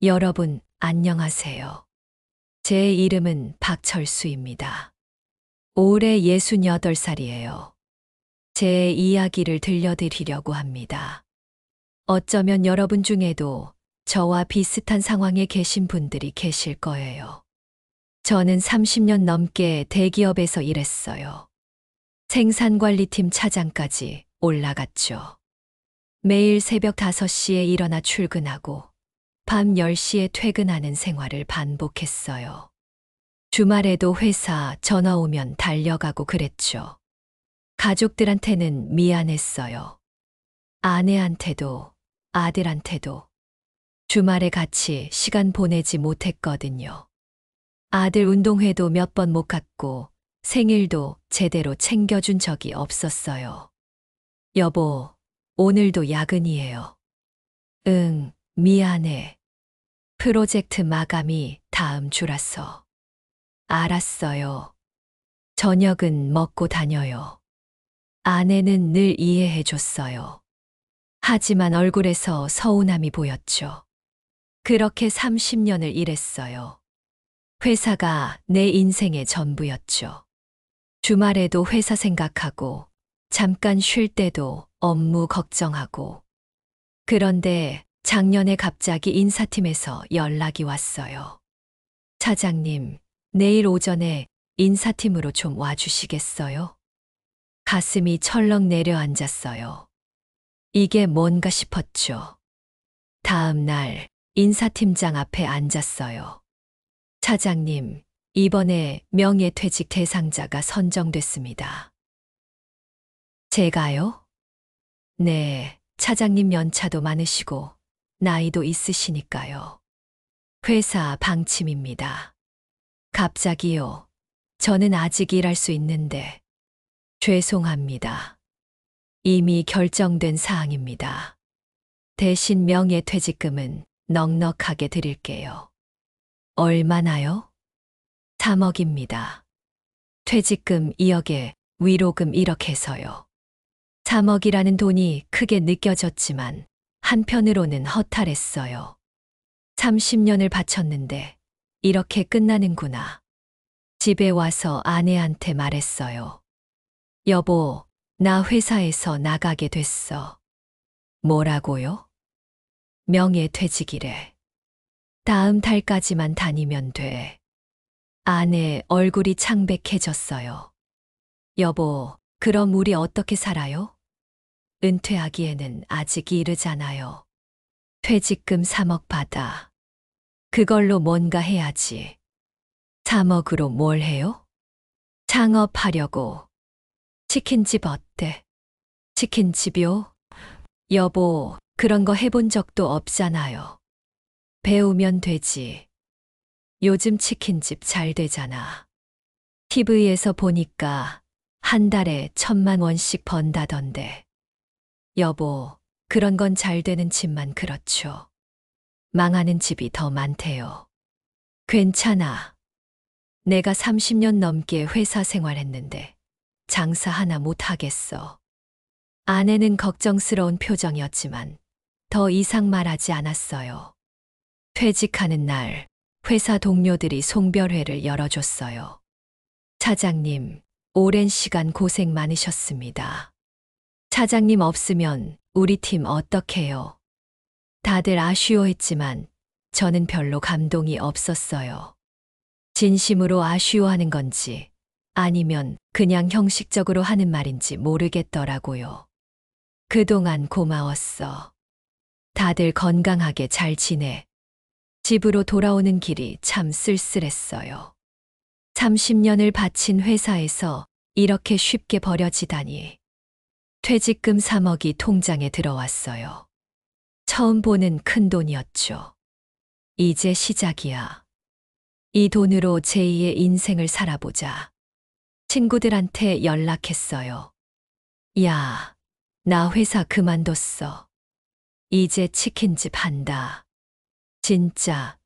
여러분, 안녕하세요. 제 이름은 박철수입니다. 올해 68살이에요. 제 이야기를 들려드리려고 합니다. 어쩌면 여러분 중에도 저와 비슷한 상황에 계신 분들이 계실 거예요. 저는 30년 넘게 대기업에서 일했어요. 생산관리팀 차장까지 올라갔죠. 매일 새벽 5시에 일어나 출근하고 밤 10시에 퇴근하는 생활을 반복했어요. 주말에도 회사 전화 오면 달려가고 그랬죠. 가족들한테는 미안했어요. 아내한테도, 아들한테도. 주말에 같이 시간 보내지 못했거든요. 아들 운동회도 몇 번 못 갔고 생일도 제대로 챙겨준 적이 없었어요. 여보, 오늘도 야근이에요. 응, 미안해. 프로젝트 마감이 다음 주라서. 알았어요. 저녁은 먹고 다녀요. 아내는 늘 이해해 줬어요. 하지만 얼굴에서 서운함이 보였죠. 그렇게 30년을 일했어요. 회사가 내 인생의 전부였죠. 주말에도 회사 생각하고, 잠깐 쉴 때도 업무 걱정하고. 그런데 작년에 갑자기 인사팀에서 연락이 왔어요. 차장님, 내일 오전에 인사팀으로 좀 와주시겠어요? 가슴이 철렁 내려앉았어요. 이게 뭔가 싶었죠. 다음 날 인사팀장 앞에 앉았어요. 차장님, 이번에 명예퇴직 대상자가 선정됐습니다. 제가요? 네, 차장님 연차도 많으시고 나이도 있으시니까요. 회사 방침입니다. 갑자기요. 저는 아직 일할 수 있는데. 죄송합니다. 이미 결정된 사항입니다. 대신 명예퇴직금은 넉넉하게 드릴게요. 얼마나요? 3억입니다. 퇴직금 2억에 위로금 1억 해서요. 3억이라는 돈이 크게 느껴졌지만 한편으로는 허탈했어요. 30년을 바쳤는데 이렇게 끝나는구나. 집에 와서 아내한테 말했어요. 여보, 나 회사에서 나가게 됐어. 뭐라고요? 명예퇴직이래. 다음 달까지만 다니면 돼. 아내 얼굴이 창백해졌어요. 여보, 그럼 우리 어떻게 살아요? 은퇴하기에는 아직 이르잖아요. 퇴직금 3억 받아. 그걸로 뭔가 해야지. 3억으로 뭘 해요? 창업하려고. 치킨집 어때? 치킨집이요? 여보, 그런 거 해본 적도 없잖아요. 배우면 되지. 요즘 치킨집 잘 되잖아. TV에서 보니까 한 달에 1,000만 원씩 번다던데. 여보, 그런 건 잘 되는 집만 그렇죠. 망하는 집이 더 많대요. 괜찮아. 내가 30년 넘게 회사 생활했는데 장사 하나 못 하겠어. 아내는 걱정스러운 표정이었지만 더 이상 말하지 않았어요. 퇴직하는 날 회사 동료들이 송별회를 열어줬어요. 차장님, 오랜 시간 고생 많으셨습니다. 차장님 없으면 우리 팀 어떡해요? 다들 아쉬워했지만 저는 별로 감동이 없었어요. 진심으로 아쉬워하는 건지 아니면 그냥 형식적으로 하는 말인지 모르겠더라고요. 그동안 고마웠어. 다들 건강하게 잘 지내. 집으로 돌아오는 길이 참 쓸쓸했어요. 30년을 바친 회사에서 이렇게 쉽게 버려지다니. 퇴직금 3억이 통장에 들어왔어요. 처음 보는 큰 돈이었죠. 이제 시작이야. 이 돈으로 제2의 인생을 살아보자. 친구들한테 연락했어요. 야, 나 회사 그만뒀어. 이제 치킨집 한다. 진짜,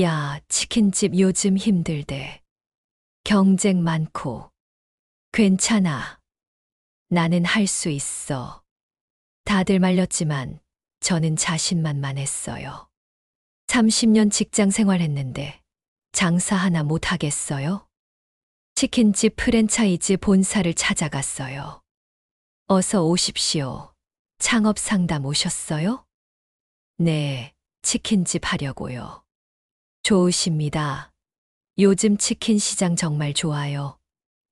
야, 치킨집 요즘 힘들대. 경쟁 많고. 괜찮아. 나는 할 수 있어. 다들 말렸지만 저는 자신만만했어요. 30년 직장 생활했는데 장사 하나 못 하겠어요? 치킨집 프랜차이즈 본사를 찾아갔어요. 어서 오십시오. 창업 상담 오셨어요? 네, 치킨집 하려고요. 좋으십니다. 요즘 치킨 시장 정말 좋아요.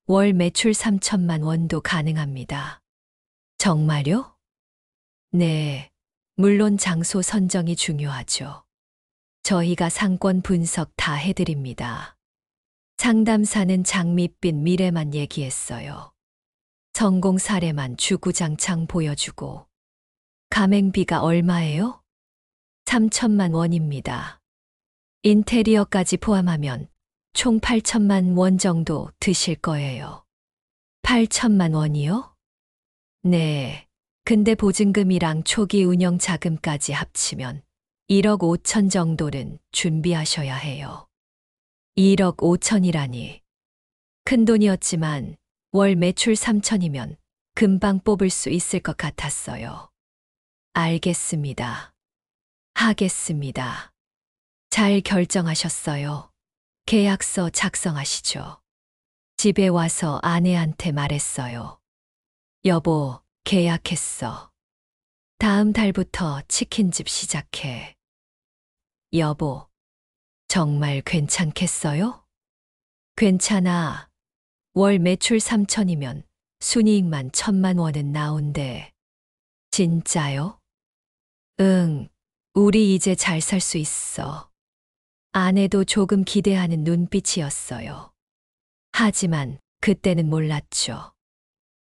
월 매출 3천만 원도 가능합니다. 정말요? 네, 물론 장소 선정이 중요하죠. 저희가 상권 분석 다 해드립니다. 상담사는 장밋빛 미래만 얘기했어요. 성공 사례만 주구장창 보여주고. 가맹비가 얼마예요? 3천만 원입니다. 인테리어까지 포함하면 총 8천만 원 정도 드실 거예요. 8천만 원이요? 네. 근데 보증금이랑 초기 운영 자금까지 합치면 1억 5천 정도는 준비하셔야 해요. 1억 5천이라니. 큰돈이었지만 월 매출 3천이면 금방 뽑을 수 있을 것 같았어요. 알겠습니다. 하겠습니다. 잘 결정하셨어요. 계약서 작성하시죠. 집에 와서 아내한테 말했어요. 여보, 계약했어. 다음 달부터 치킨집 시작해. 여보, 정말 괜찮겠어요? 괜찮아. 월 매출 3천이면 순이익만 1천만 원은 나온대. 진짜요? 응, 우리 이제 잘 살 수 있어. 아내도 조금 기대하는 눈빛이었어요. 하지만 그때는 몰랐죠.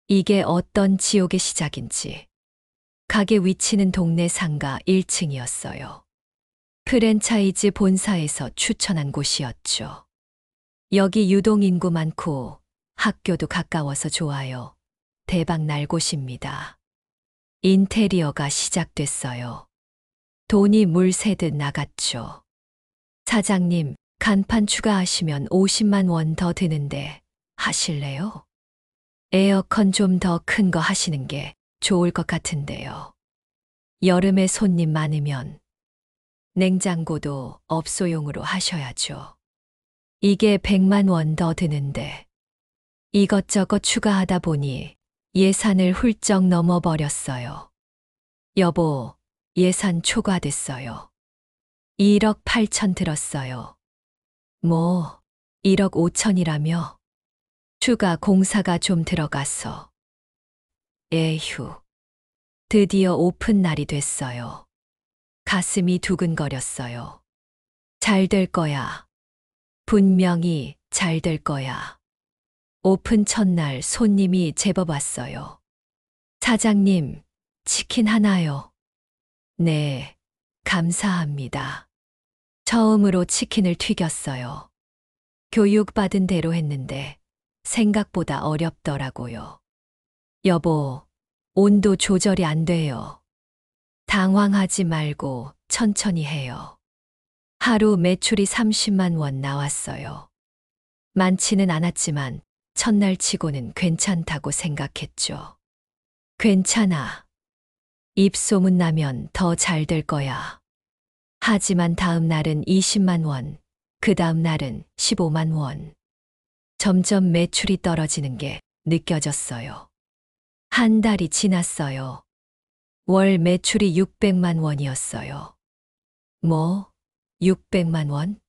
이게 어떤 지옥의 시작인지. 가게 위치는 동네 상가 1층이었어요. 프랜차이즈 본사에서 추천한 곳이었죠. 여기 유동 인구 많고 학교도 가까워서 좋아요. 대박 날 곳입니다. 인테리어가 시작됐어요. 돈이 물 새듯 나갔죠. 사장님, 간판 추가하시면 50만 원 더 드는데 하실래요? 에어컨 좀 더 큰 거 하시는 게 좋을 것 같은데요. 여름에 손님 많으면 냉장고도 업소용으로 하셔야죠. 이게 100만 원 더 드는데 이것저것 추가하다 보니 예산을 훌쩍 넘어버렸어요. 여보, 예산 초과됐어요. 1억 8천 들었어요. 뭐, 1억 5천이라며? 추가 공사가 좀 들어가서. 에휴. 드디어 오픈 날이 됐어요. 가슴이 두근거렸어요. 잘 될 거야. 분명히 잘 될 거야. 오픈 첫날 손님이 제법 왔어요. 사장님, 치킨 하나요? 네, 감사합니다. 처음으로 치킨을 튀겼어요. 교육받은 대로 했는데 생각보다 어렵더라고요. 여보, 온도 조절이 안 돼요. 당황하지 말고 천천히 해요. 하루 매출이 30만 원 나왔어요. 많지는 않았지만 첫날 치고는 괜찮다고 생각했죠. 괜찮아. 입소문 나면 더 잘 될 거야. 하지만 다음 날은 20만 원, 그 다음 날은 15만 원. 점점 매출이 떨어지는 게 느껴졌어요. 한 달이 지났어요. 월 매출이 600만 원이었어요. 뭐, 600만 원?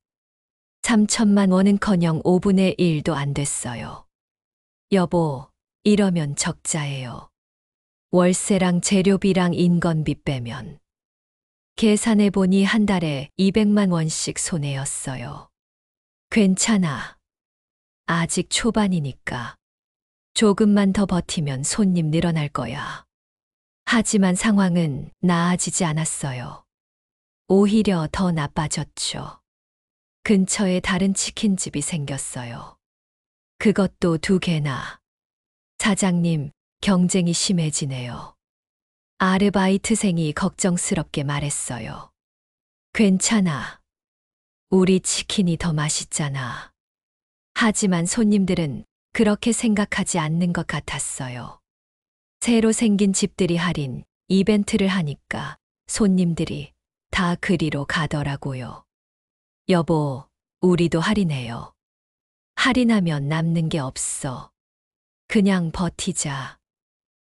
3천만 원은커녕 5분의 1도 안 됐어요. 여보, 이러면 적자예요. 월세랑 재료비랑 인건비 빼면. 계산해보니 한 달에 200만 원씩 손해였어요. 괜찮아. 아직 초반이니까. 조금만 더 버티면 손님 늘어날 거야. 하지만 상황은 나아지지 않았어요. 오히려 더 나빠졌죠. 근처에 다른 치킨집이 생겼어요. 그것도 2개나. 사장님, 경쟁이 심해지네요. 아르바이트생이 걱정스럽게 말했어요. 괜찮아. 우리 치킨이 더 맛있잖아. 하지만 손님들은 그렇게 생각하지 않는 것 같았어요. 새로 생긴 집들이 할인, 이벤트를 하니까 손님들이 다 그리로 가더라고요. 여보, 우리도 할인해요. 할인하면 남는 게 없어. 그냥 버티자.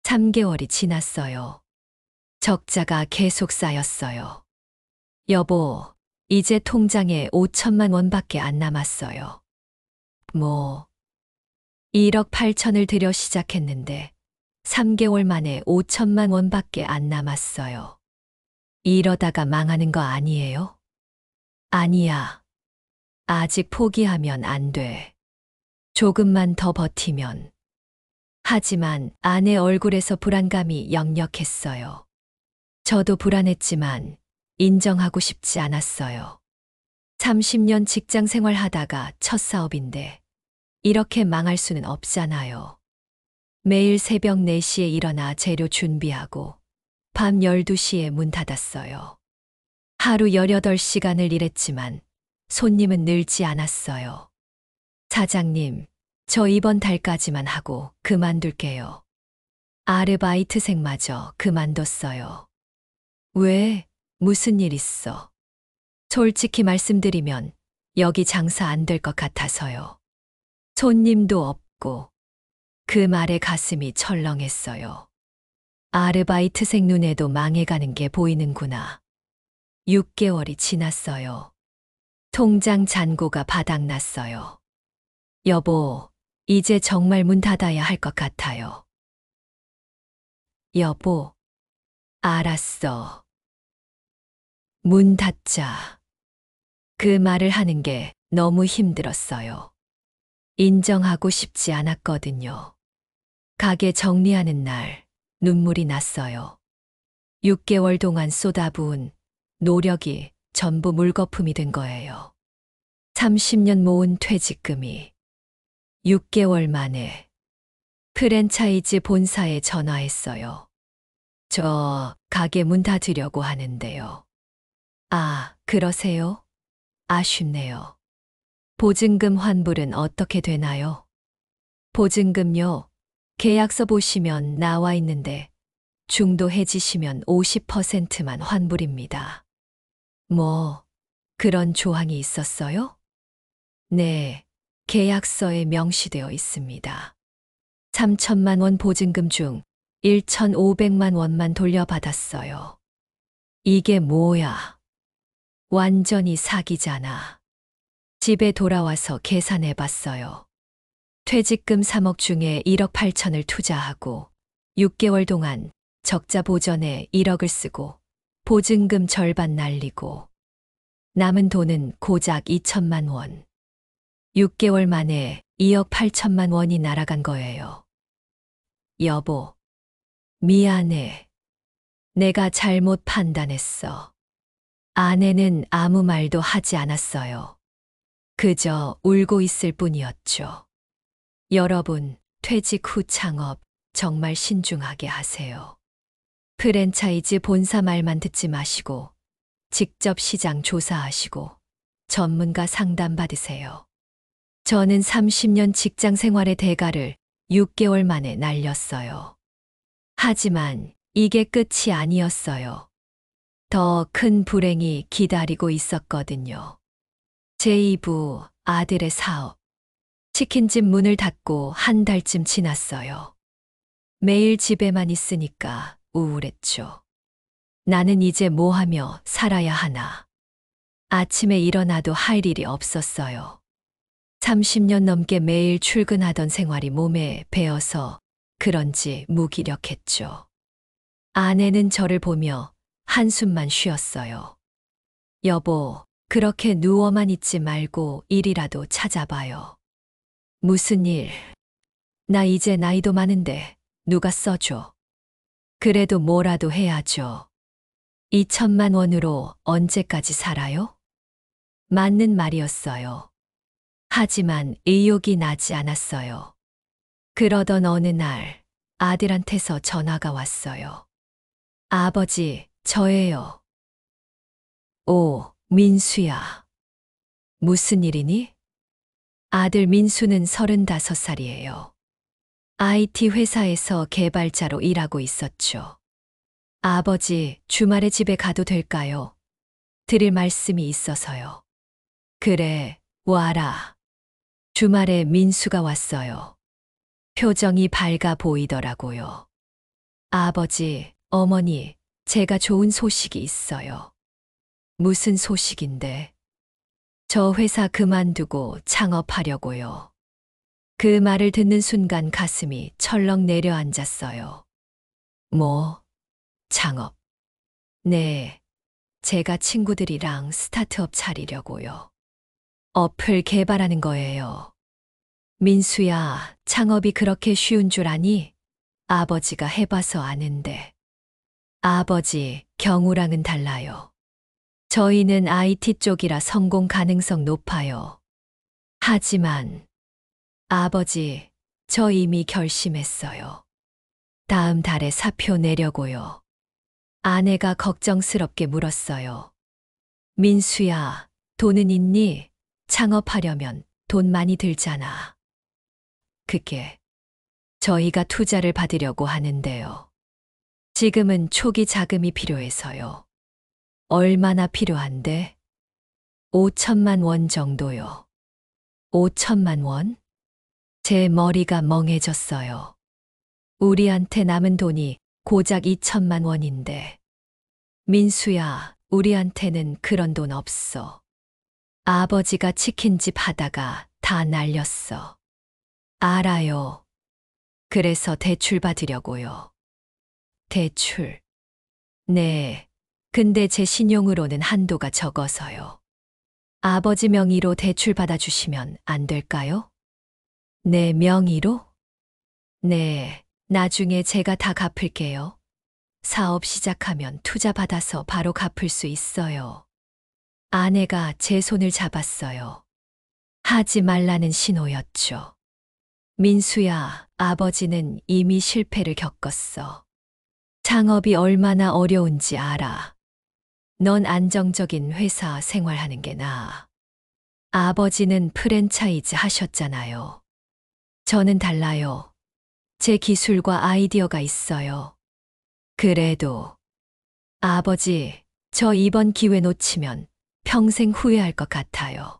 3개월이 지났어요. 적자가 계속 쌓였어요. 여보, 이제 통장에 5천만 원밖에 안 남았어요. 1억 8천을 들여 시작했는데 3개월 만에 5천만 원밖에 안 남았어요. 이러다가 망하는 거 아니에요? 아니야. 아직 포기하면 안 돼. 조금만 더 버티면. 하지만 아내 얼굴에서 불안감이 역력했어요. 저도 불안했지만 인정하고 싶지 않았어요. 30년 직장 생활 하다가 첫 사업인데 이렇게 망할 수는 없잖아요. 매일 새벽 4시에 일어나 재료 준비하고 밤 12시에 문 닫았어요. 하루 18시간을 일했지만 손님은 늘지 않았어요. 사장님, 저 이번 달까지만 하고 그만둘게요. 아르바이트생마저 그만뒀어요. 왜? 무슨 일 있어? 솔직히 말씀드리면 여기 장사 안 될 것 같아서요. 손님도 없고. 그 말에 가슴이 철렁했어요. 아르바이트생 눈에도 망해가는 게 보이는구나. 6개월이 지났어요. 통장 잔고가 바닥났어요. 여보, 이제 정말 문 닫아야 할 것 같아요. 여보, 알았어. 문 닫자. 그 말을 하는 게 너무 힘들었어요. 인정하고 싶지 않았거든요. 가게 정리하는 날 눈물이 났어요. 6개월 동안 쏟아부은 노력이 전부 물거품이 된 거예요. 30년 모은 퇴직금이 6개월 만에 프랜차이즈 본사에 전화했어요. 저 가게 문 닫으려고 하는데요. 아, 그러세요? 아쉽네요. 보증금 환불은 어떻게 되나요? 보증금요? 계약서 보시면 나와 있는데 중도 해지시면 50%만 환불입니다. 그런 조항이 있었어요? 네, 계약서에 명시되어 있습니다. 3천만 원 보증금 중 1,500만 원만 돌려받았어요. 이게 뭐야? 완전히 사기잖아. 집에 돌아와서 계산해 봤어요. 퇴직금 3억 중에 1억 8천을 투자하고 6개월 동안 적자 보전에 1억을 쓰고 보증금 절반 날리고 남은 돈은 고작 2천만 원. 6개월 만에 2억 8천만 원이 날아간 거예요. 여보, 미안해. 내가 잘못 판단했어. 아내는 아무 말도 하지 않았어요. 그저 울고 있을 뿐이었죠. 여러분, 퇴직 후 창업 정말 신중하게 하세요. 프랜차이즈 본사 말만 듣지 마시고 직접 시장 조사하시고 전문가 상담 받으세요. 저는 30년 직장 생활의 대가를 6개월 만에 날렸어요. 하지만 이게 끝이 아니었어요. 더 큰 불행이 기다리고 있었거든요. 제2부 아들의 사업. 치킨집 문을 닫고 한 달쯤 지났어요. 매일 집에만 있으니까 우울했죠. 나는 이제 뭐 하며 살아야 하나. 아침에 일어나도 할 일이 없었어요. 30년 넘게 매일 출근하던 생활이 몸에 배어서 그런지 무기력했죠. 아내는 저를 보며 한숨만 쉬었어요. 여보, 그렇게 누워만 있지 말고 일이라도 찾아봐요. 무슨 일? 나 이제 나이도 많은데 누가 써줘? 그래도 뭐라도 해야죠. 2천만 원으로 언제까지 살아요? 맞는 말이었어요. 하지만 의욕이 나지 않았어요. 그러던 어느 날 아들한테서 전화가 왔어요. 아버지, 저예요. 오, 민수야. 무슨 일이니? 아들 민수는 35살이에요. IT 회사에서 개발자로 일하고 있었죠. 아버지, 주말에 집에 가도 될까요? 드릴 말씀이 있어서요. 그래, 와라. 주말에 민수가 왔어요. 표정이 밝아 보이더라고요. 아버지, 어머니, 제가 좋은 소식이 있어요. 무슨 소식인데? 저 회사 그만두고 창업하려고요. 그 말을 듣는 순간 가슴이 철렁 내려앉았어요. 뭐, 창업? 네, 제가 친구들이랑 스타트업 차리려고요. 어플 개발하는 거예요. 민수야, 창업이 그렇게 쉬운 줄 아니? 아버지가 해봐서 아는데. 아버지, 경우랑은 달라요. 저희는 IT 쪽이라 성공 가능성 높아요. 하지만, 아버지, 저 이미 결심했어요. 다음 달에 사표 내려고요. 아내가 걱정스럽게 물었어요. 민수야, 돈은 있니? 창업하려면 돈 많이 들잖아. 그게 저희가 투자를 받으려고 하는데요. 지금은 초기 자금이 필요해서요. 얼마나 필요한데? 5천만 원 정도요. 5천만 원? 제 머리가 멍해졌어요. 우리한테 남은 돈이 고작 2천만 원인데. 민수야, 우리한테는 그런 돈 없어. 아버지가 치킨집 하다가 다 날렸어. 알아요. 그래서 대출 받으려고요. 대출. 네. 근데 제 신용으로는 한도가 적어서요. 아버지 명의로 대출 받아주시면 안 될까요? 내 명의로? 네. 나중에 제가 다 갚을게요. 사업 시작하면 투자 받아서 바로 갚을 수 있어요. 아내가 제 손을 잡았어요. 하지 말라는 신호였죠. 민수야, 아버지는 이미 실패를 겪었어. 창업이 얼마나 어려운지 알아. 넌 안정적인 회사 생활하는 게 나아. 아버지는 프랜차이즈 하셨잖아요. 저는 달라요. 제 기술과 아이디어가 있어요. 그래도, 아버지, 저 이번 기회 놓치면 평생 후회할 것 같아요.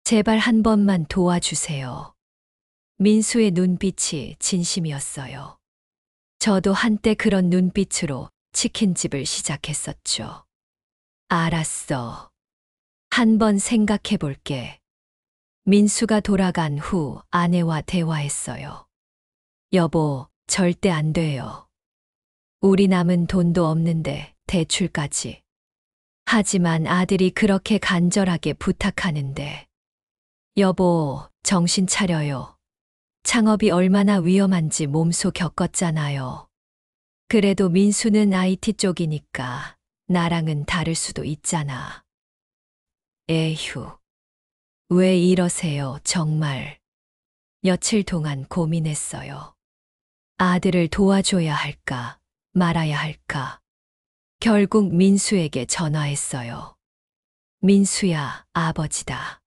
제발 한 번만 도와주세요. 민수의 눈빛이 진심이었어요. 저도 한때 그런 눈빛으로 치킨집을 시작했었죠. 알았어. 한번 생각해 볼게. 민수가 돌아간 후 아내와 대화했어요. 여보, 절대 안 돼요. 우리 남은 돈도 없는데 대출까지. 하지만 아들이 그렇게 간절하게 부탁하는데. 여보, 정신 차려요. 창업이 얼마나 위험한지 몸소 겪었잖아요. 그래도 민수는 IT 쪽이니까 나랑은 다를 수도 있잖아. 에휴. 왜 이러세요, 정말. 며칠 동안 고민했어요. 아들을 도와줘야 할까, 말아야 할까. 결국 민수에게 전화했어요. 민수야, 아버지다.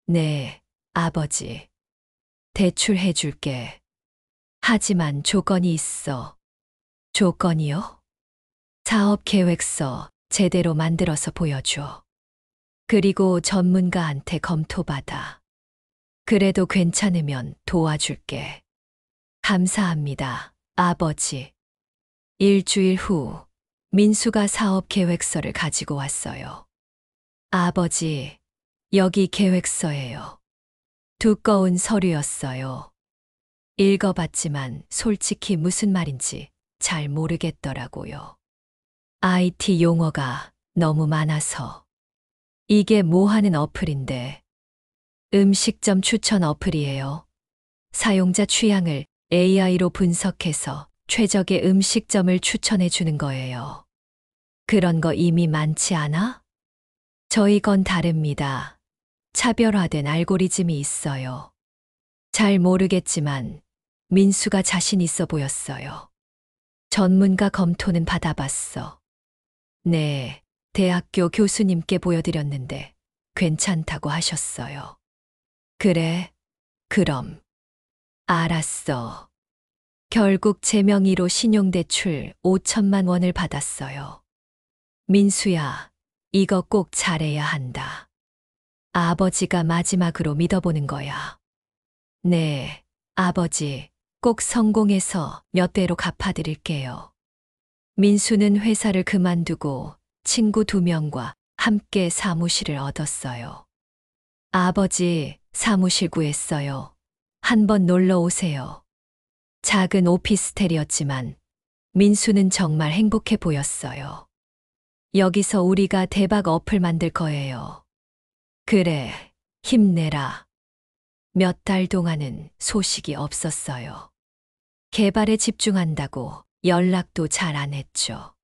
네, 아버지. 대출해 줄게. 하지만 조건이 있어. 조건이요? 사업 계획서 제대로 만들어서 보여줘. 그리고 전문가한테 검토받아. 그래도 괜찮으면 도와줄게. 감사합니다, 아버지. 일주일 후, 민수가 사업 계획서를 가지고 왔어요. 아버지, 여기 계획서예요. 두꺼운 서류였어요. 읽어봤지만 솔직히 무슨 말인지 잘 모르겠더라고요. IT 용어가 너무 많아서. 이게 뭐 하는 어플인데. 음식점 추천 어플이에요. 사용자 취향을 AI로 분석해서 최적의 음식점을 추천해 주는 거예요. 그런 거 이미 많지 않아? 저희 건 다릅니다. 차별화된 알고리즘이 있어요. 잘 모르겠지만 민수가 자신 있어 보였어요. 전문가 검토는 받아봤어. 네, 대학교 교수님께 보여드렸는데 괜찮다고 하셨어요. 그래, 그럼. 알았어. 결국 제 명의로 신용대출 5천만 원을 받았어요. 민수야, 이거 꼭 잘해야 한다. 아버지가 마지막으로 믿어보는 거야. 네, 아버지, 꼭 성공해서 몇 배로 갚아드릴게요. 민수는 회사를 그만두고 친구 2명과 함께 사무실을 얻었어요. 아버지, 사무실 구했어요. 한번 놀러 오세요. 작은 오피스텔이었지만 민수는 정말 행복해 보였어요. 여기서 우리가 대박 어플 만들 거예요. 그래, 힘내라. 몇 달 동안은 소식이 없었어요. 개발에 집중한다고 연락도 잘 안 했죠.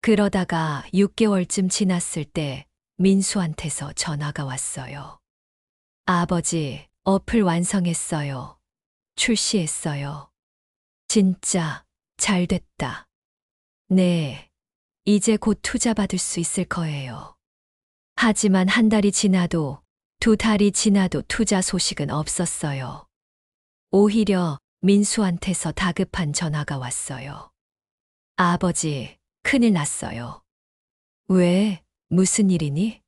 그러다가 6개월쯤 지났을 때 민수한테서 전화가 왔어요. 아버지, 어플 완성했어요. 출시했어요. 진짜 잘 됐다. 네, 이제 곧 투자 받을 수 있을 거예요. 하지만 한 달이 지나도 2달이 지나도 투자 소식은 없었어요. 오히려 민수한테서 다급한 전화가 왔어요. 아버지, 큰일 났어요. 왜? 무슨 일이니?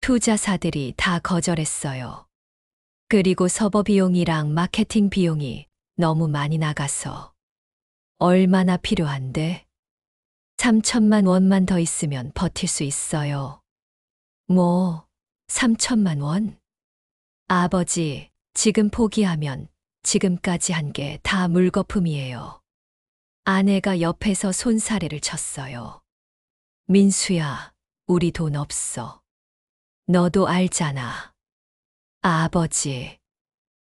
투자사들이 다 거절했어요. 그리고 서버 비용이랑 마케팅 비용이 너무 많이 나가서. 얼마나 필요한데? 3천만 원만 더 있으면 버틸 수 있어요. 뭐, 3천만 원? 아버지, 지금 포기하면 지금까지 한 게 다 물거품이에요. 아내가 옆에서 손사래를 쳤어요. 민수야, 우리 돈 없어. 너도 알잖아. 아버지,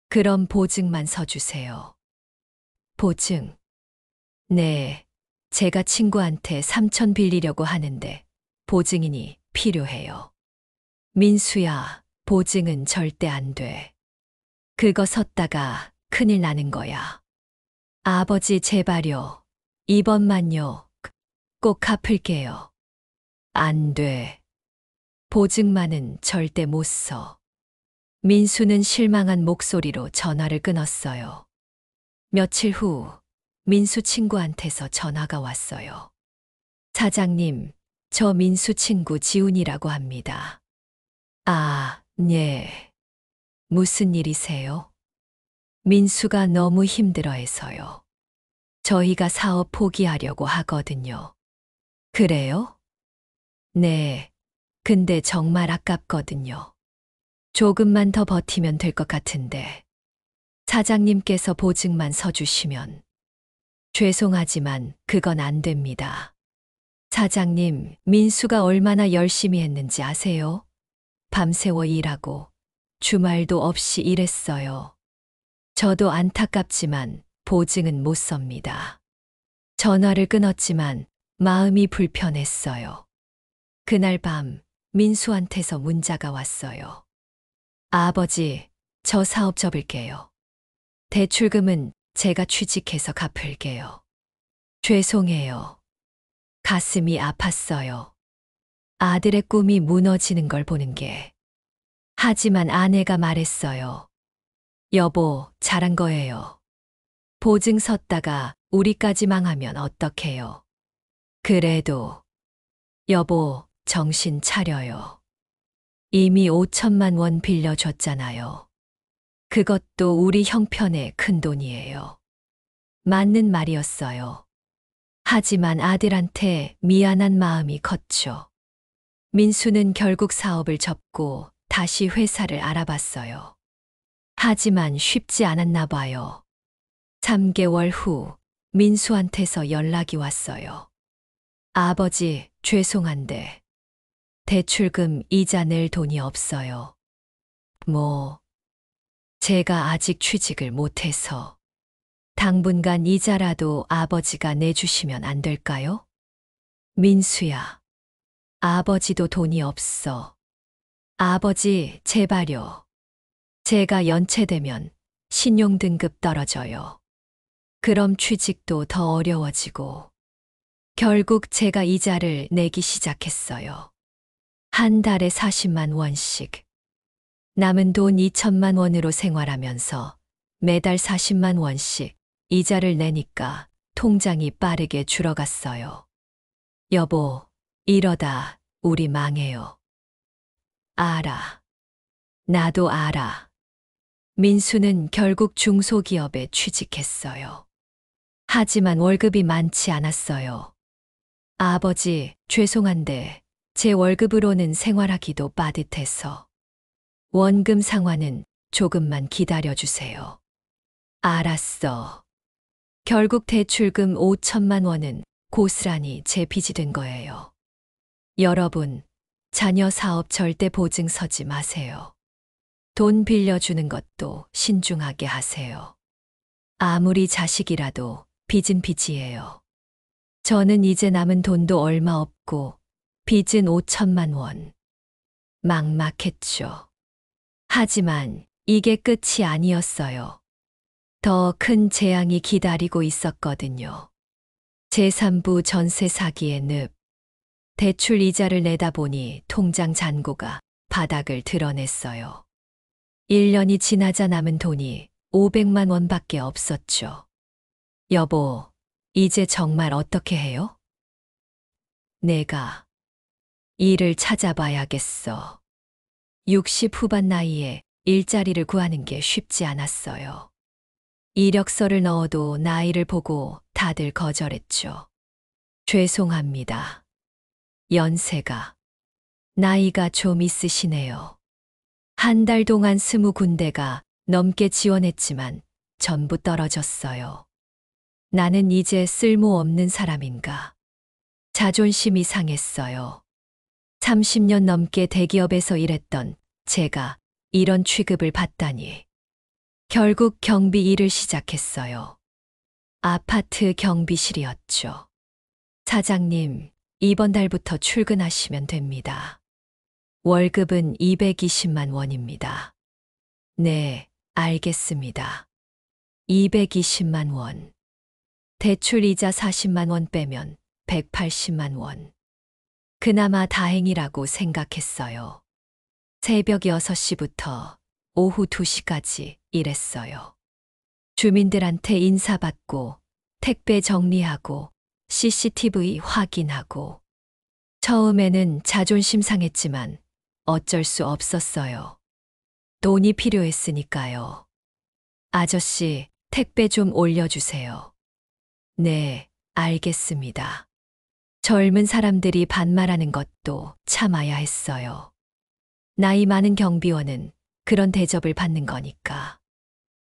그럼 보증만 서주세요. 보증? 네, 제가 친구한테 3천 빌리려고 하는데 보증인이 필요해요. 민수야, 보증은 절대 안 돼. 그거 섰다가 큰일 나는 거야. 아버지 제발요. 이번만요. 꼭 갚을게요. 안 돼. 보증만은 절대 못 서. 민수는 실망한 목소리로 전화를 끊었어요. 며칠 후 민수 친구한테서 전화가 왔어요. 사장님, 저 민수 친구 지훈이라고 합니다. 아, 네. 무슨 일이세요? 민수가 너무 힘들어해서요. 저희가 사업 포기하려고 하거든요. 그래요? 네. 근데 정말 아깝거든요. 조금만 더 버티면 될 것 같은데. 사장님께서 보증만 서주시면. 죄송하지만 그건 안 됩니다. 사장님, 민수가 얼마나 열심히 했는지 아세요? 밤새워 일하고 주말도 없이 일했어요. 저도 안타깝지만 보증은 못 섭니다. 전화를 끊었지만 마음이 불편했어요. 그날 밤 민수한테서 문자가 왔어요. 아버지, 저 사업 접을게요. 대출금은 제가 취직해서 갚을게요. 죄송해요. 가슴이 아팠어요. 아들의 꿈이 무너지는 걸 보는 게. 하지만 아내가 말했어요. 여보, 잘한 거예요. 보증 섰다가 우리까지 망하면 어떡해요. 그래도, 여보, 정신 차려요. 이미 5천만 원 빌려줬잖아요. 그것도 우리 형편에 큰 돈이에요. 맞는 말이었어요. 하지만 아들한테 미안한 마음이 컸죠. 민수는 결국 사업을 접고 다시 회사를 알아봤어요. 하지만 쉽지 않았나 봐요. 3개월 후 민수한테서 연락이 왔어요. 아버지, 죄송한데 대출금 이자 낼 돈이 없어요. 제가 아직 취직을 못해서 당분간 이자라도 아버지가 내주시면 안 될까요? 민수야, 아버지도 돈이 없어. 아버지, 제발요. 제가 연체되면 신용등급 떨어져요. 그럼 취직도 더 어려워지고. 결국 제가 이자를 내기 시작했어요. 한 달에 40만 원씩. 남은 돈 2천만 원으로 생활하면서 매달 40만 원씩 이자를 내니까 통장이 빠르게 줄어갔어요. 여보, 이러다 우리 망해요. 알아. 나도 알아. 민수는 결국 중소기업에 취직했어요. 하지만 월급이 많지 않았어요. 아버지, 죄송한데 제 월급으로는 생활하기도 빠듯해서 원금 상환은 조금만 기다려주세요. 알았어. 결국 대출금 5천만 원은 고스란히 제 빚이 된 거예요. 여러분, 자녀 사업 절대 보증 서지 마세요. 돈 빌려주는 것도 신중하게 하세요. 아무리 자식이라도 빚은 빚이에요. 저는 이제 남은 돈도 얼마 없고 빚은 5천만 원. 막막했죠. 하지만 이게 끝이 아니었어요. 더 큰 재앙이 기다리고 있었거든요. 제3부 전세 사기의 늪. 대출 이자를 내다 보니 통장 잔고가 바닥을 드러냈어요. 1년이 지나자 남은 돈이 500만 원밖에 없었죠. 여보, 이제 정말 어떻게 해요? 내가 일을 찾아봐야겠어. 60 후반 나이에 일자리를 구하는 게 쉽지 않았어요. 이력서를 넣어도 나이를 보고 다들 거절했죠. 죄송합니다. 연세가, 나이가 좀 있으시네요. 한 달 동안 20군데가 넘게 지원했지만 전부 떨어졌어요. 나는 이제 쓸모없는 사람인가. 자존심이 상했어요. 30년 넘게 대기업에서 일했던 제가 이런 취급을 받다니. 결국 경비 일을 시작했어요. 아파트 경비실이었죠. 사장님, 이번 달부터 출근하시면 됩니다. 월급은 220만 원입니다. 네, 알겠습니다. 220만 원. 대출 이자 40만 원 빼면 180만 원. 그나마 다행이라고 생각했어요. 새벽 6시부터 오후 2시까지 일했어요. 주민들한테 인사받고, 택배 정리하고, CCTV 확인하고. 처음에는 자존심 상했지만 어쩔 수 없었어요. 돈이 필요했으니까요. 아저씨, 택배 좀 올려주세요. 네, 알겠습니다. 젊은 사람들이 반말하는 것도 참아야 했어요. 나이 많은 경비원은 그런 대접을 받는 거니까.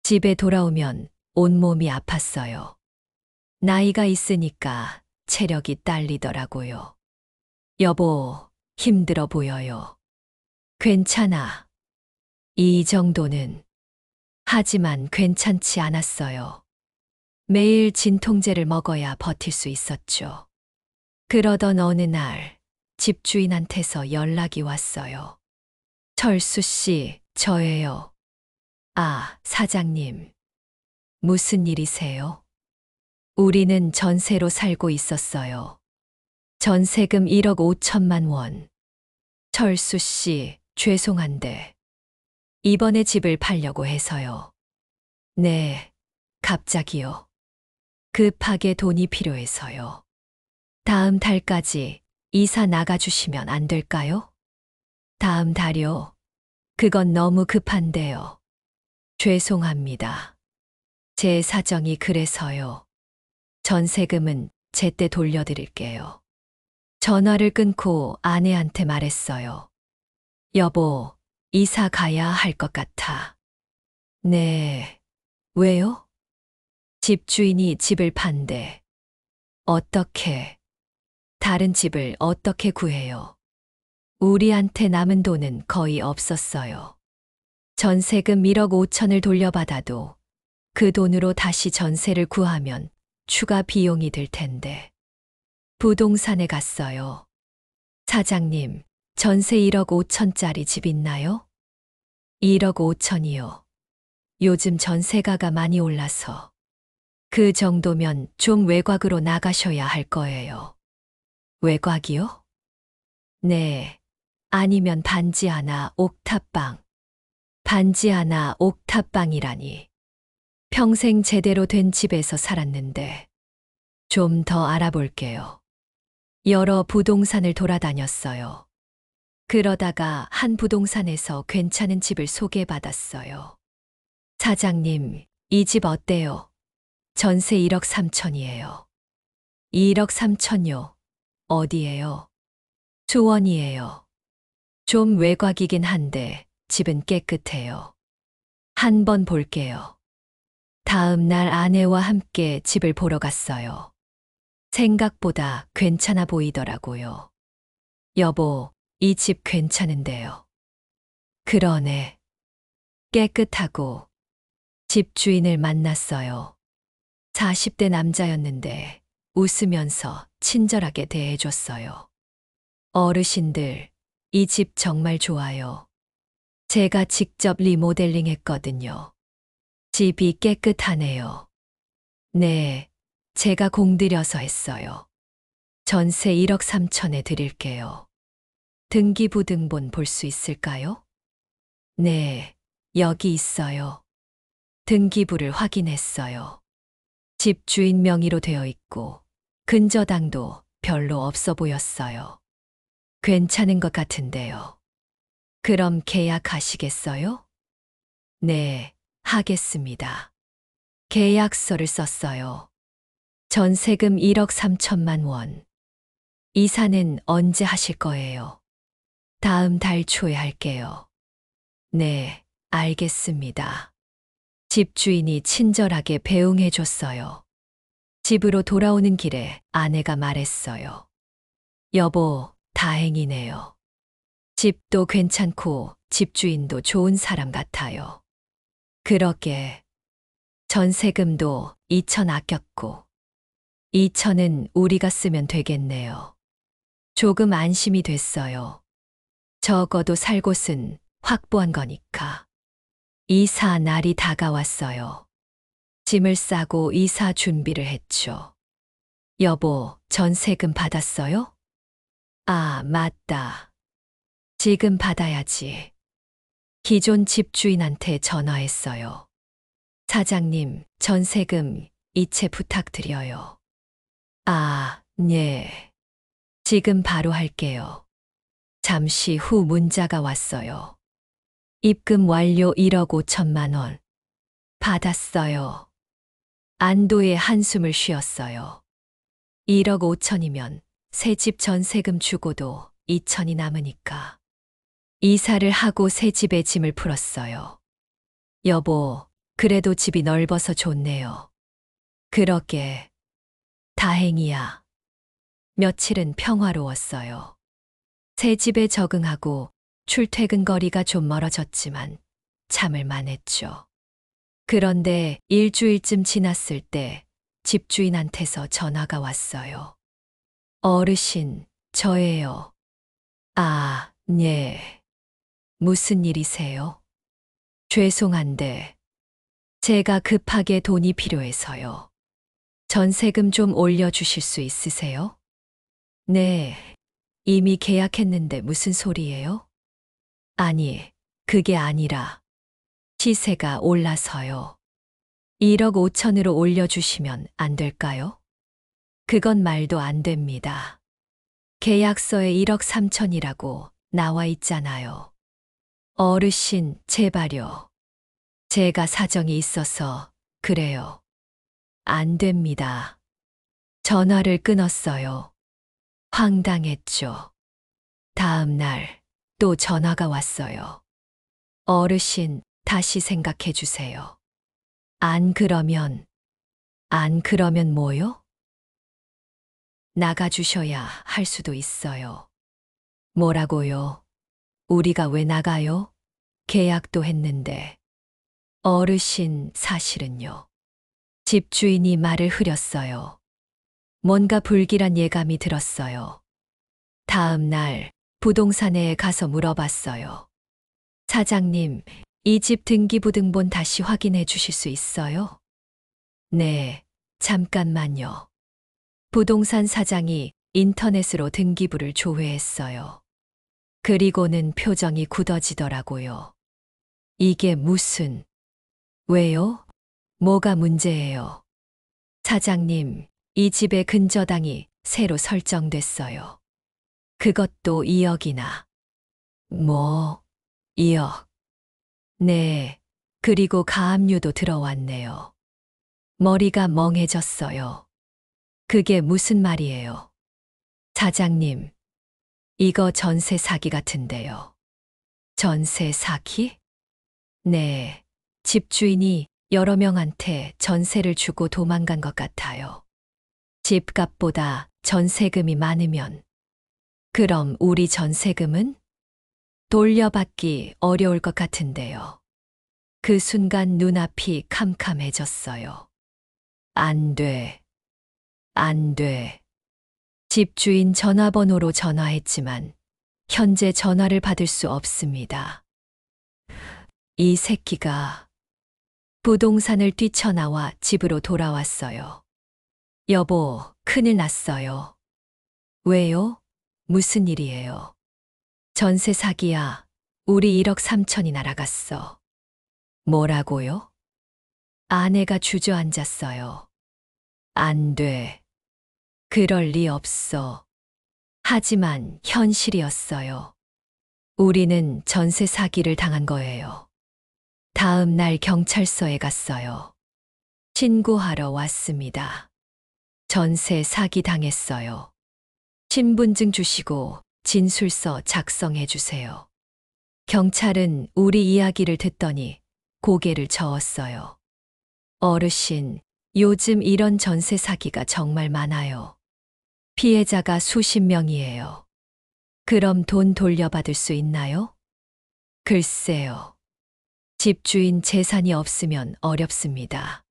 집에 돌아오면 온몸이 아팠어요. 나이가 있으니까 체력이 딸리더라고요. 여보, 힘들어 보여요. 괜찮아. 이 정도는. 하지만 괜찮지 않았어요. 매일 진통제를 먹어야 버틸 수 있었죠. 그러던 어느 날 집주인한테서 연락이 왔어요. 철수 씨, 저예요. 아, 사장님. 무슨 일이세요? 우리는 전세로 살고 있었어요. 전세금 1억 5천만 원. 철수 씨, 죄송한데 이번에 집을 팔려고 해서요. 네, 갑자기요. 급하게 돈이 필요해서요. 다음 달까지 이사 나가주시면 안 될까요? 다음 달이요? 그건 너무 급한데요. 죄송합니다. 제 사정이 그래서요. 전세금은 제때 돌려드릴게요. 전화를 끊고 아내한테 말했어요. 여보, 이사 가야 할 것 같아. 네. 왜요? 집주인이 집을 판대. 어떻게? 다른 집을 어떻게 구해요? 우리한테 남은 돈은 거의 없었어요. 전세금 1억 5천을 돌려받아도 그 돈으로 다시 전세를 구하면 추가 비용이 들 텐데. 부동산에 갔어요. 사장님, 전세 1억 5천짜리 집 있나요? 1억 5천이요. 요즘 전세가가 많이 올라서. 그 정도면 좀 외곽으로 나가셔야 할 거예요. 외곽이요? 네. 아니면 반지 하나 옥탑방. 반지 하나 옥탑방이라니. 평생 제대로 된 집에서 살았는데. 좀 더 알아볼게요. 여러 부동산을 돌아다녔어요. 그러다가 한 부동산에서 괜찮은 집을 소개받았어요. 사장님, 이 집 어때요? 전세 1억 3천이에요. 1억 3천요. 어디예요? 수원이에요. 좀 외곽이긴 한데 집은 깨끗해요. 한번 볼게요. 다음 날 아내와 함께 집을 보러 갔어요. 생각보다 괜찮아 보이더라고요. 여보, 이 집 괜찮은데요. 그러네. 깨끗하고 집주인을 만났어요. 40대 남자였는데 웃으면서 친절하게 대해줬어요. 어르신들, 이 집 정말 좋아요. 제가 직접 리모델링 했거든요. 집이 깨끗하네요. 네, 제가 공들여서 했어요. 전세 1억 3천에 드릴게요. 등기부등본 볼 수 있을까요? 네, 여기 있어요. 등기부를 확인했어요. 집 주인 명의로 되어 있고 근저당도 별로 없어 보였어요. 괜찮은 것 같은데요. 그럼 계약하시겠어요? 네, 하겠습니다. 계약서를 썼어요. 전세금 1억 3천만 원. 이사는 언제 하실 거예요? 다음 달 초에 할게요. 네, 알겠습니다. 집주인이 친절하게 배웅해 줬어요. 집으로 돌아오는 길에 아내가 말했어요. 여보, 다행이네요. 집도 괜찮고 집주인도 좋은 사람 같아요. 그러게. 전세금도 2천 아꼈고 2천은 우리가 쓰면 되겠네요. 조금 안심이 됐어요. 적어도 살 곳은 확보한 거니까. 이사 날이 다가왔어요. 짐을 싸고 이사 준비를 했죠. 여보, 전세금 받았어요? 아, 맞다. 지금 받아야지. 기존 집주인한테 전화했어요. 사장님, 전세금 이체 부탁드려요. 아, 네. 지금 바로 할게요. 잠시 후 문자가 왔어요. 입금 완료 1억 5천만 원. 받았어요. 안도의 한숨을 쉬었어요. 1억 5천이면 새 집 전세금 주고도 2천이 남으니까. 이사를 하고 새 집에 짐을 풀었어요. 여보, 그래도 집이 넓어서 좋네요. 그러게. 다행이야. 며칠은 평화로웠어요. 새 집에 적응하고 출퇴근 거리가 좀 멀어졌지만 참을 만했죠. 그런데 일주일쯤 지났을 때 집주인한테서 전화가 왔어요. 어르신, 저예요. 아, 네. 무슨 일이세요? 죄송한데 제가 급하게 돈이 필요해서요. 전세금 좀 올려주실 수 있으세요? 네. 이미 계약했는데 무슨 소리예요? 아니, 그게 아니라 시세가 올라서요. 1억 5천으로 올려주시면 안 될까요? 그건 말도 안 됩니다. 계약서에 1억 3천이라고 나와 있잖아요. 어르신, 제발요. 제가 사정이 있어서 그래요. 안 됩니다. 전화를 끊었어요. 황당했죠. 다음 날 또 전화가 왔어요. 어르신, 다시 생각해 주세요. 안 그러면 뭐요? 나가주셔야 할 수도 있어요. 뭐라고요? 우리가 왜 나가요? 계약도 했는데. 어르신, 사실은요. 집주인이 말을 흐렸어요. 뭔가 불길한 예감이 들었어요. 다음 날 부동산에 가서 물어봤어요. 사장님, 이 집 등기부등본 다시 확인해 주실 수 있어요? 네, 잠깐만요. 부동산 사장이 인터넷으로 등기부를 조회했어요. 그리고는 표정이 굳어지더라고요. 이게 무슨, 왜요? 뭐가 문제예요? 사장님, 이 집의 근저당이 새로 설정됐어요. 그것도 2억이나. 뭐, 2억. 네. 그리고 가압류도 들어왔네요. 머리가 멍해졌어요. 그게 무슨 말이에요? 사장님, 이거 전세 사기 같은데요. 전세 사기? 네. 집주인이 여러 명한테 전세를 주고 도망간 것 같아요. 집값보다 전세금이 많으면. 그럼 우리 전세금은? 돌려받기 어려울 것 같은데요. 그 순간 눈앞이 캄캄해졌어요. 안 돼. 안 돼. 집주인 전화번호로 전화했지만 현재 전화를 받을 수 없습니다. 이 새끼가 부동산을 뛰쳐나와 집으로 돌아왔어요. 여보, 큰일 났어요. 왜요? 무슨 일이에요? 전세 사기야. 우리 1억 3천이 날아갔어. 뭐라고요? 아내가 주저앉았어요. 안 돼. 그럴 리 없어. 하지만 현실이었어요. 우리는 전세 사기를 당한 거예요. 다음 날 경찰서에 갔어요. 신고하러 왔습니다. 전세 사기 당했어요. 신분증 주시고 진술서 작성해 주세요. 경찰은 우리 이야기를 듣더니 고개를 저었어요. 어르신, 요즘 이런 전세 사기가 정말 많아요. 피해자가 수십 명이에요. 그럼 돈 돌려받을 수 있나요? 글쎄요. 집주인 재산이 없으면 어렵습니다.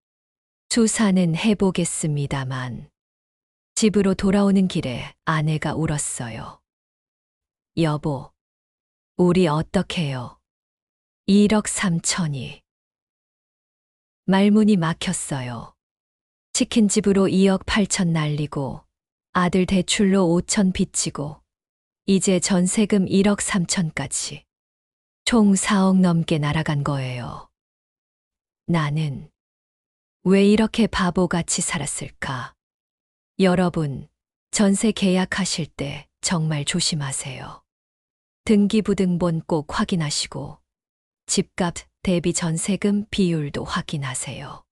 수사는 해보겠습니다만. 집으로 돌아오는 길에 아내가 울었어요. 여보, 우리 어떡해요? 1억 3천이. 말문이 막혔어요. 치킨집으로 2억 8천 날리고 아들 대출로 5천 빚지고 이제 전세금 1억 3천까지. 총 4억 넘게 날아간 거예요. 나는 왜 이렇게 바보같이 살았을까? 여러분, 전세 계약하실 때 정말 조심하세요. 등기부등본 꼭 확인하시고 집값 대비 전세금 비율도 확인하세요.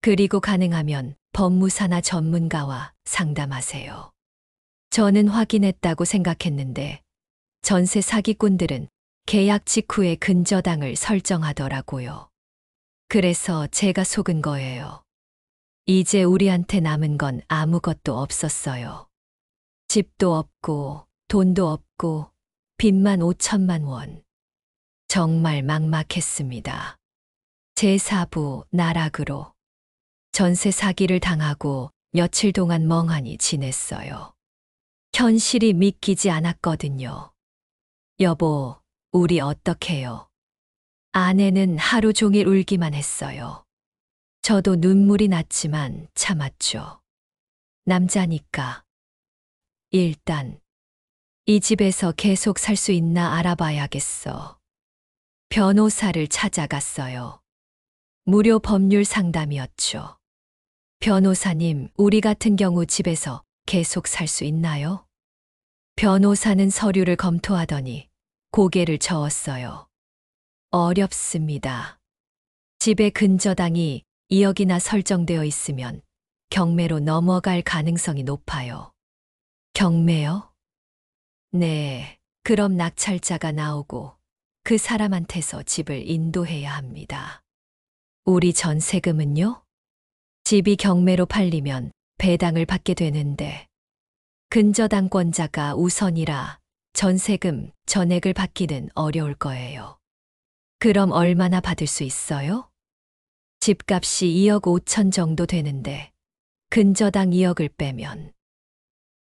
그리고 가능하면 법무사나 전문가와 상담하세요. 저는 확인했다고 생각했는데 전세 사기꾼들은 계약 직후에 근저당을 설정하더라고요. 그래서 제가 속은 거예요. 이제 우리한테 남은 건 아무것도 없었어요. 집도 없고 돈도 없고 빚만 5천만 원. 정말 막막했습니다. 제 사부 나락으로 전세 사기를 당하고 며칠 동안 멍하니 지냈어요. 현실이 믿기지 않았거든요. 여보, 우리 어떡해요? 아내는 하루 종일 울기만 했어요. 저도 눈물이 났지만 참았죠. 남자니까. 일단 이 집에서 계속 살 수 있나 알아봐야겠어. 변호사를 찾아갔어요. 무료 법률 상담이었죠. 변호사님, 우리 같은 경우 집에서 계속 살 수 있나요? 변호사는 서류를 검토하더니 고개를 저었어요. 어렵습니다. 집의 근저당이 2억이나 설정되어 있으면 경매로 넘어갈 가능성이 높아요. 경매요? 네, 그럼 낙찰자가 나오고 그 사람한테서 집을 인도해야 합니다. 우리 전세금은요? 집이 경매로 팔리면 배당을 받게 되는데 근저당권자가 우선이라 전세금 전액을 받기는 어려울 거예요. 그럼 얼마나 받을 수 있어요? 집값이 2억 5천 정도 되는데 근저당 2억을 빼면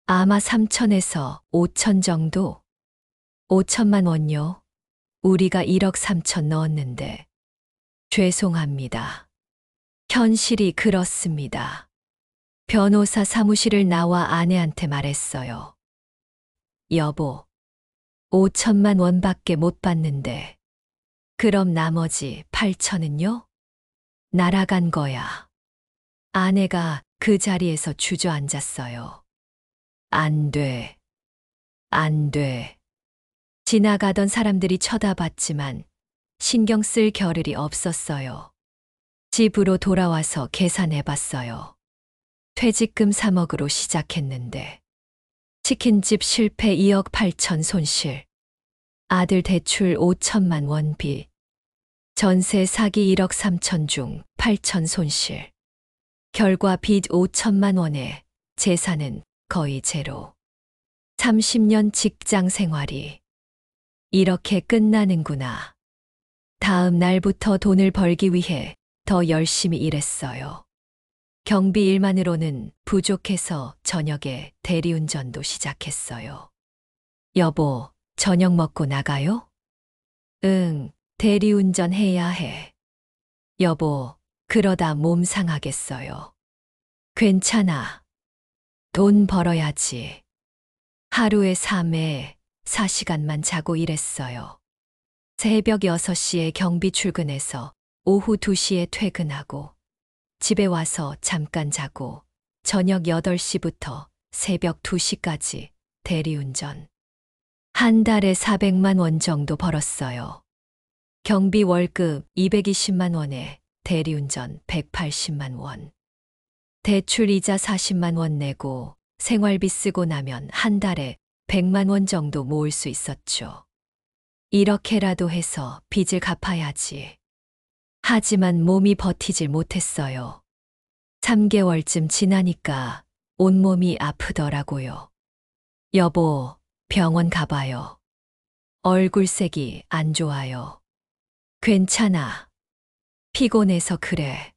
아마 3천에서 5천 정도? 5천만 원요? 우리가 1억 3천 넣었는데. 죄송합니다. 현실이 그렇습니다. 변호사 사무실을 나와 아내한테 말했어요. 여보, 5천만 원밖에 못 받는데 그럼 나머지 8천은요? 날아간 거야. 아내가 그 자리에서 주저앉았어요. 안 돼. 안 돼. 지나가던 사람들이 쳐다봤지만 신경 쓸 겨를이 없었어요. 집으로 돌아와서 계산해 봤어요. 퇴직금 3억으로 시작했는데 치킨집 실패 2억 8천 손실. 아들 대출 5천만 원 빚. 전세 사기 1억 3천 중 8천 손실. 결과 빚 5천만 원에 재산은 거의 제로. 30년 직장 생활이 이렇게 끝나는구나. 다음 날부터 돈을 벌기 위해 더 열심히 일했어요. 경비 일만으로는 부족해서 저녁에 대리운전도 시작했어요. 여보, 저녁 먹고 나가요? 응, 대리운전 해야 해. 여보, 그러다 몸 상하겠어요. 괜찮아. 돈 벌어야지. 하루에 3회 4시간만 자고 일했어요. 새벽 6시에 경비 출근해서 오후 2시에 퇴근하고 집에 와서 잠깐 자고 저녁 8시부터 새벽 2시까지 대리운전. 한 달에 400만 원 정도 벌었어요. 경비 월급 220만 원에 대리운전 180만 원. 대출 이자 40만 원 내고 생활비 쓰고 나면 한 달에 100만 원 정도 모을 수 있었죠. 이렇게라도 해서 빚을 갚아야지. 하지만 몸이 버티질 못했어요. 3개월쯤 지나니까 온몸이 아프더라고요. 여보, 병원 가봐요. 얼굴색이 안 좋아요. 괜찮아. 피곤해서 그래.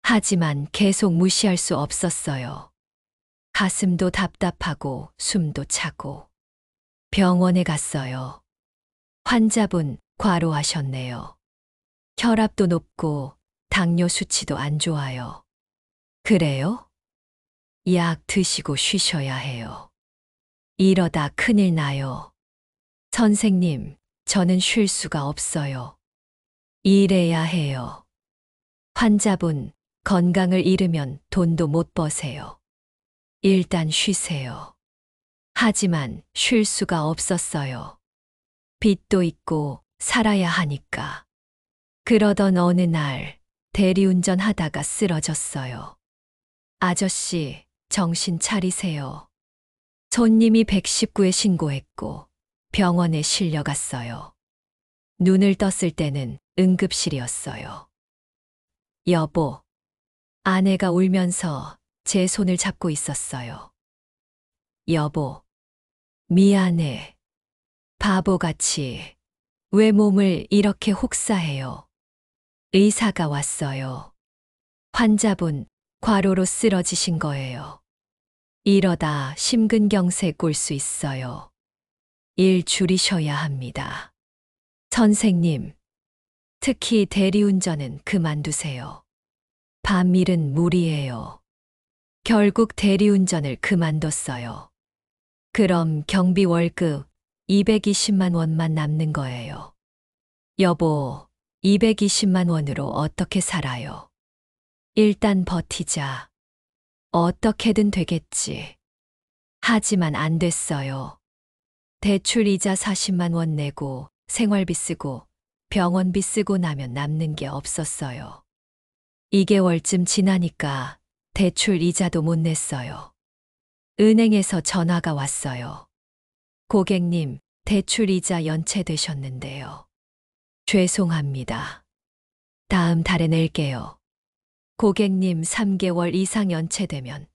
하지만 계속 무시할 수 없었어요. 가슴도 답답하고 숨도 차고. 병원에 갔어요. 환자분 과로하셨네요. 혈압도 높고 당뇨 수치도 안 좋아요. 그래요? 약 드시고 쉬셔야 해요. 이러다 큰일 나요. 선생님, 저는 쉴 수가 없어요. 일해야 해요. 환자분, 건강을 잃으면 돈도 못 버세요. 일단 쉬세요. 하지만 쉴 수가 없었어요. 빚도 있고 살아야 하니까. 그러던 어느 날 대리운전 하다가 쓰러졌어요. 아저씨, 정신 차리세요. 손님이 119에 신고했고 병원에 실려갔어요. 눈을 떴을 때는 응급실이었어요. 여보, 아내가 울면서 제 손을 잡고 있었어요. 여보, 미안해. 바보같이 왜 몸을 이렇게 혹사해요? 의사가 왔어요. 환자분 과로로 쓰러지신 거예요. 이러다 심근경색 올 수 있어요. 일 줄이셔야 합니다. 선생님, 특히 대리운전은 그만두세요. 밤일은 무리예요. 결국 대리운전을 그만뒀어요. 그럼 경비 월급 220만 원만 남는 거예요. 여보, 220만 원으로 어떻게 살아요? 일단 버티자. 어떻게든 되겠지. 하지만 안 됐어요. 대출 이자 40만 원 내고 생활비 쓰고 병원비 쓰고 나면 남는 게 없었어요. 2개월쯤 지나니까 대출 이자도 못 냈어요. 은행에서 전화가 왔어요. 고객님, 대출 이자 연체되셨는데요. 죄송합니다. 다음 달에 낼게요. 고객님 3개월 이상 연체되면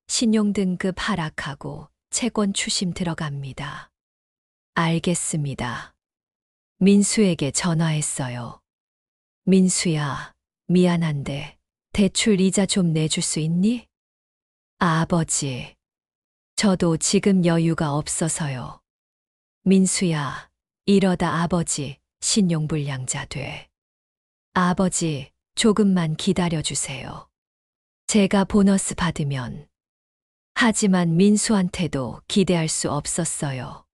신용등급 하락하고 채권 추심 들어갑니다. 알겠습니다. 민수에게 전화했어요. 민수야, 미안한데 대출 이자 좀 내줄 수 있니? 아버지, 저도 지금 여유가 없어서요. 민수야, 이러다 아버지 신용불량자 돼. 아버지, 조금만 기다려주세요. 제가 보너스 받으면. 하지만 민수한테도 기대할 수 없었어요.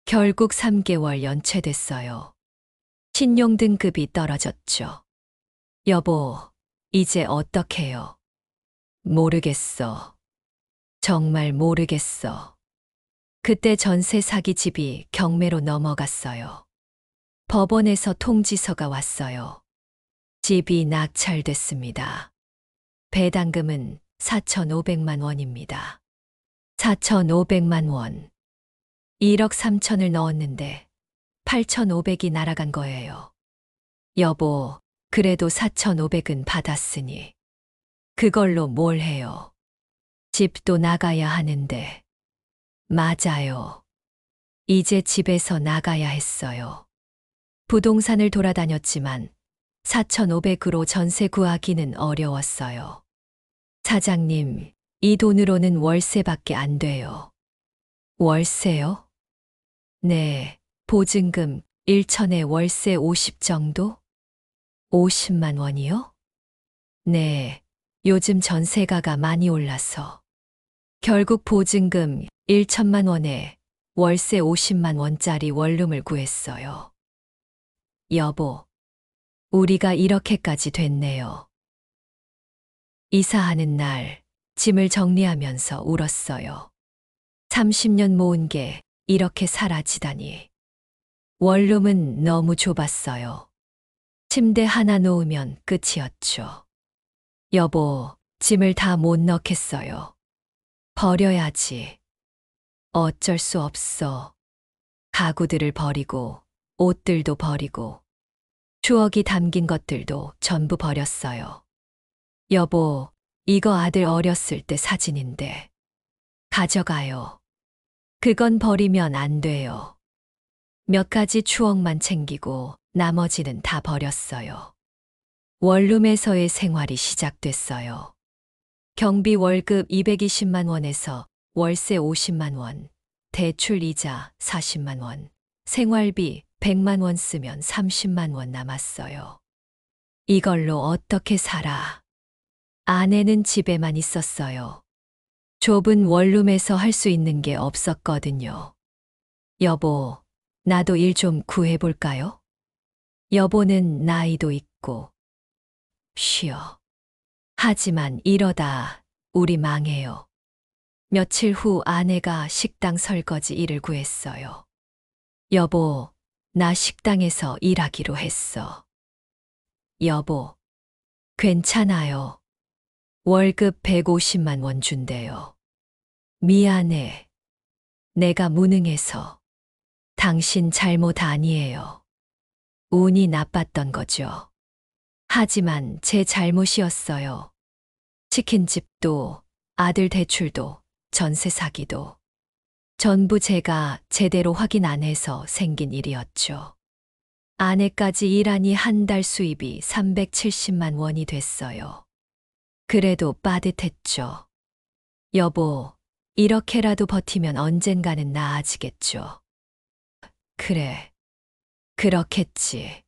결국 3개월 연체됐어요. 신용등급이 떨어졌죠. 여보, 이제 어떡해요? 모르겠어. 정말 모르겠어. 그때 전세 사기 집이 경매로 넘어갔어요. 법원에서 통지서가 왔어요. 집이 낙찰됐습니다. 배당금은 4,500만 원입니다. 4,500만 원. 1억 3천을 넣었는데 8,500이 날아간 거예요. 여보, 그래도 4,500은 받았으니 그걸로 뭘 해요? 집도 나가야 하는데. 맞아요. 이제 집에서 나가야 했어요. 부동산을 돌아다녔지만 4,500으로 전세 구하기는 어려웠어요. 사장님, 이 돈으로는 월세밖에 안 돼요. 월세요? 네, 보증금 1천에 월세 50 정도? 50만 원이요? 네, 요즘 전세가가 많이 올라서. 결국 보증금 1천만 원에 월세 50만 원짜리 원룸을 구했어요. 여보, 우리가 이렇게까지 됐네요. 이사하는 날 짐을 정리하면서 울었어요. 30년 모은 게 이렇게 사라지다니. 원룸은 너무 좁았어요. 침대 하나 놓으면 끝이었죠. 여보, 짐을 다 못 넣겠어요. 버려야지. 어쩔 수 없어. 가구들을 버리고, 옷들도 버리고, 추억이 담긴 것들도 전부 버렸어요. 여보, 이거 아들 어렸을 때 사진인데. 가져가요. 그건 버리면 안 돼요. 몇 가지 추억만 챙기고 나머지는 다 버렸어요. 원룸에서의 생활이 시작됐어요. 경비 월급 220만 원에서 월세 50만 원, 대출 이자 40만 원, 생활비 100만 원 쓰면 30만 원 남았어요. 이걸로 어떻게 살아? 아내는 집에만 있었어요. 좁은 원룸에서 할 수 있는 게 없었거든요. 여보, 나도 일 좀 구해볼까요? 여보는 나이도 있고. 쉬어. 하지만 이러다 우리 망해요. 며칠 후 아내가 식당 설거지 일을 구했어요. 여보, 나 식당에서 일하기로 했어. 여보, 괜찮아요. 월급 150만 원 준대요. 미안해. 내가 무능해서. 당신 잘못 아니에요. 운이 나빴던 거죠. 하지만 제 잘못이었어요. 치킨집도, 아들 대출도, 전세 사기도. 전부 제가 제대로 확인 안 해서 생긴 일이었죠. 아내까지 일하니 한 달 수입이 370만 원이 됐어요. 그래도 빠듯했죠. 여보, 이렇게라도 버티면 언젠가는 나아지겠죠. 그래, 그렇겠지.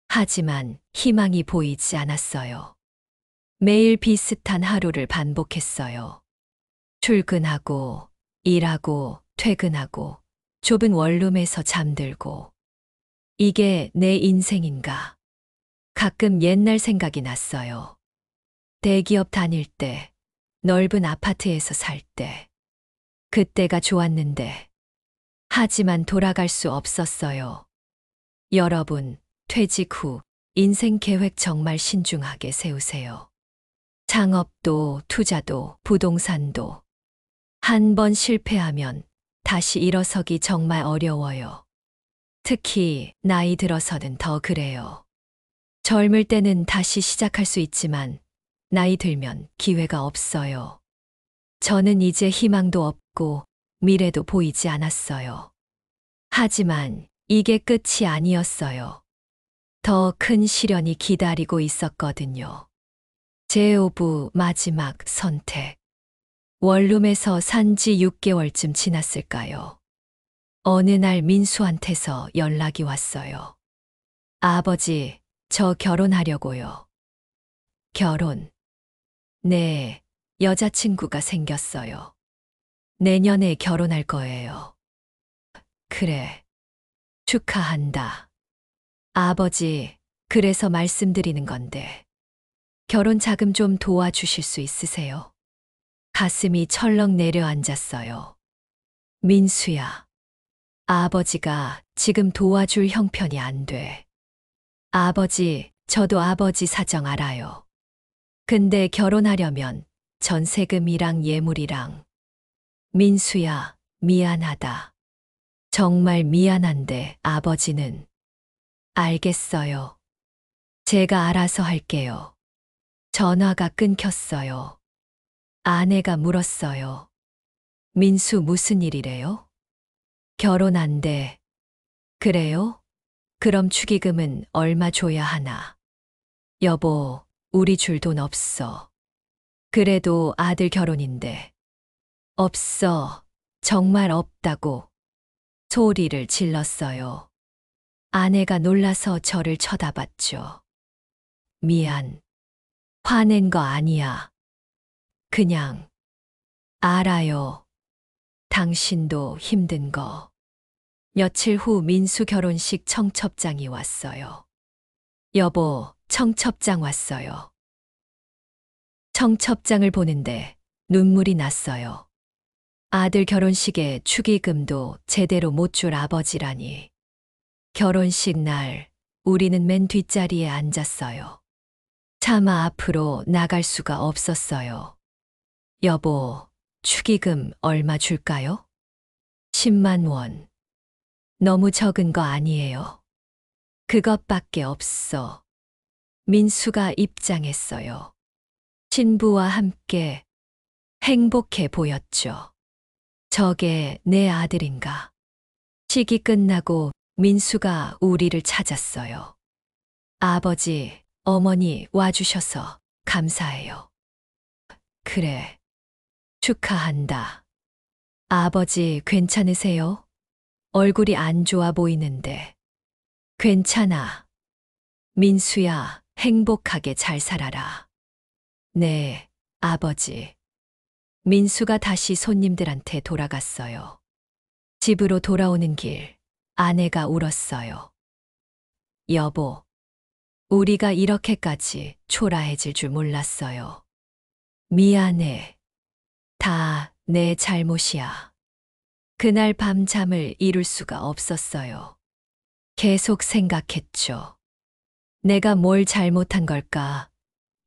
하지만 희망이 보이지 않았어요. 매일 비슷한 하루를 반복했어요. 출근하고, 일하고, 퇴근하고, 좁은 원룸에서 잠들고. 이게 내 인생인가? 가끔 옛날 생각이 났어요. 대기업 다닐 때, 넓은 아파트에서 살 때. 그때가 좋았는데. 하지만 돌아갈 수 없었어요. 여러분, 퇴직 후 인생 계획 정말 신중하게 세우세요. 창업도, 투자도, 부동산도. 한 번 실패하면 다시 일어서기 정말 어려워요. 특히 나이 들어서는 더 그래요. 젊을 때는 다시 시작할 수 있지만 나이 들면 기회가 없어요. 저는 이제 희망도 없고 미래도 보이지 않았어요. 하지만 이게 끝이 아니었어요. 더 큰 시련이 기다리고 있었거든요. 제오부 마지막 선택. 원룸에서 산 지 6개월쯤 지났을까요? 어느 날 민수한테서 연락이 왔어요. 아버지, 저 결혼하려고요. 결혼? 네, 여자친구가 생겼어요. 내년에 결혼할 거예요. 그래. 축하한다. 아버지, 그래서 말씀드리는 건데. 결혼 자금 좀 도와주실 수 있으세요? 가슴이 철렁 내려앉았어요. 민수야, 아버지가 지금 도와줄 형편이 안 돼. 아버지, 저도 아버지 사정 알아요. 근데 결혼하려면 전세금이랑 예물이랑. 민수야, 미안하다. 정말 미안한데 아버지는. 알겠어요. 제가 알아서 할게요. 전화가 끊겼어요. 아내가 물었어요. 민수 무슨 일이래요? 결혼 안 돼. 그래요? 그럼 축의금은 얼마 줘야 하나? 여보, 우리 줄 돈 없어. 그래도 아들 결혼인데. 없어. 정말 없다고. 소리를 질렀어요. 아내가 놀라서 저를 쳐다봤죠. 미안. 화낸 거 아니야. 그냥. 알아요. 당신도 힘든 거. 며칠 후 민수 결혼식 청첩장이 왔어요. 여보, 청첩장 왔어요. 청첩장을 보는데 눈물이 났어요. 아들 결혼식에 축의금도 제대로 못 줄 아버지라니. 결혼식 날 우리는 맨 뒷자리에 앉았어요. 차마 앞으로 나갈 수가 없었어요. 여보, 축의금 얼마 줄까요? 10만 원. 너무 적은 거 아니에요. 그것밖에 없어. 민수가 입장했어요. 신부와 함께 행복해 보였죠. 저게 내 아들인가. 식이 끝나고 민수가 우리를 찾았어요. 아버지, 어머니 와주셔서 감사해요. 그래. 축하한다. 아버지 괜찮으세요? 얼굴이 안 좋아 보이는데. 괜찮아. 민수야, 행복하게 잘 살아라. 네, 아버지. 민수가 다시 손님들한테 돌아갔어요. 집으로 돌아오는 길, 아내가 울었어요. 여보, 우리가 이렇게까지 초라해질 줄 몰랐어요. 미안해. 다 내 잘못이야. 그날 밤 잠을 이룰 수가 없었어요. 계속 생각했죠. 내가 뭘 잘못한 걸까?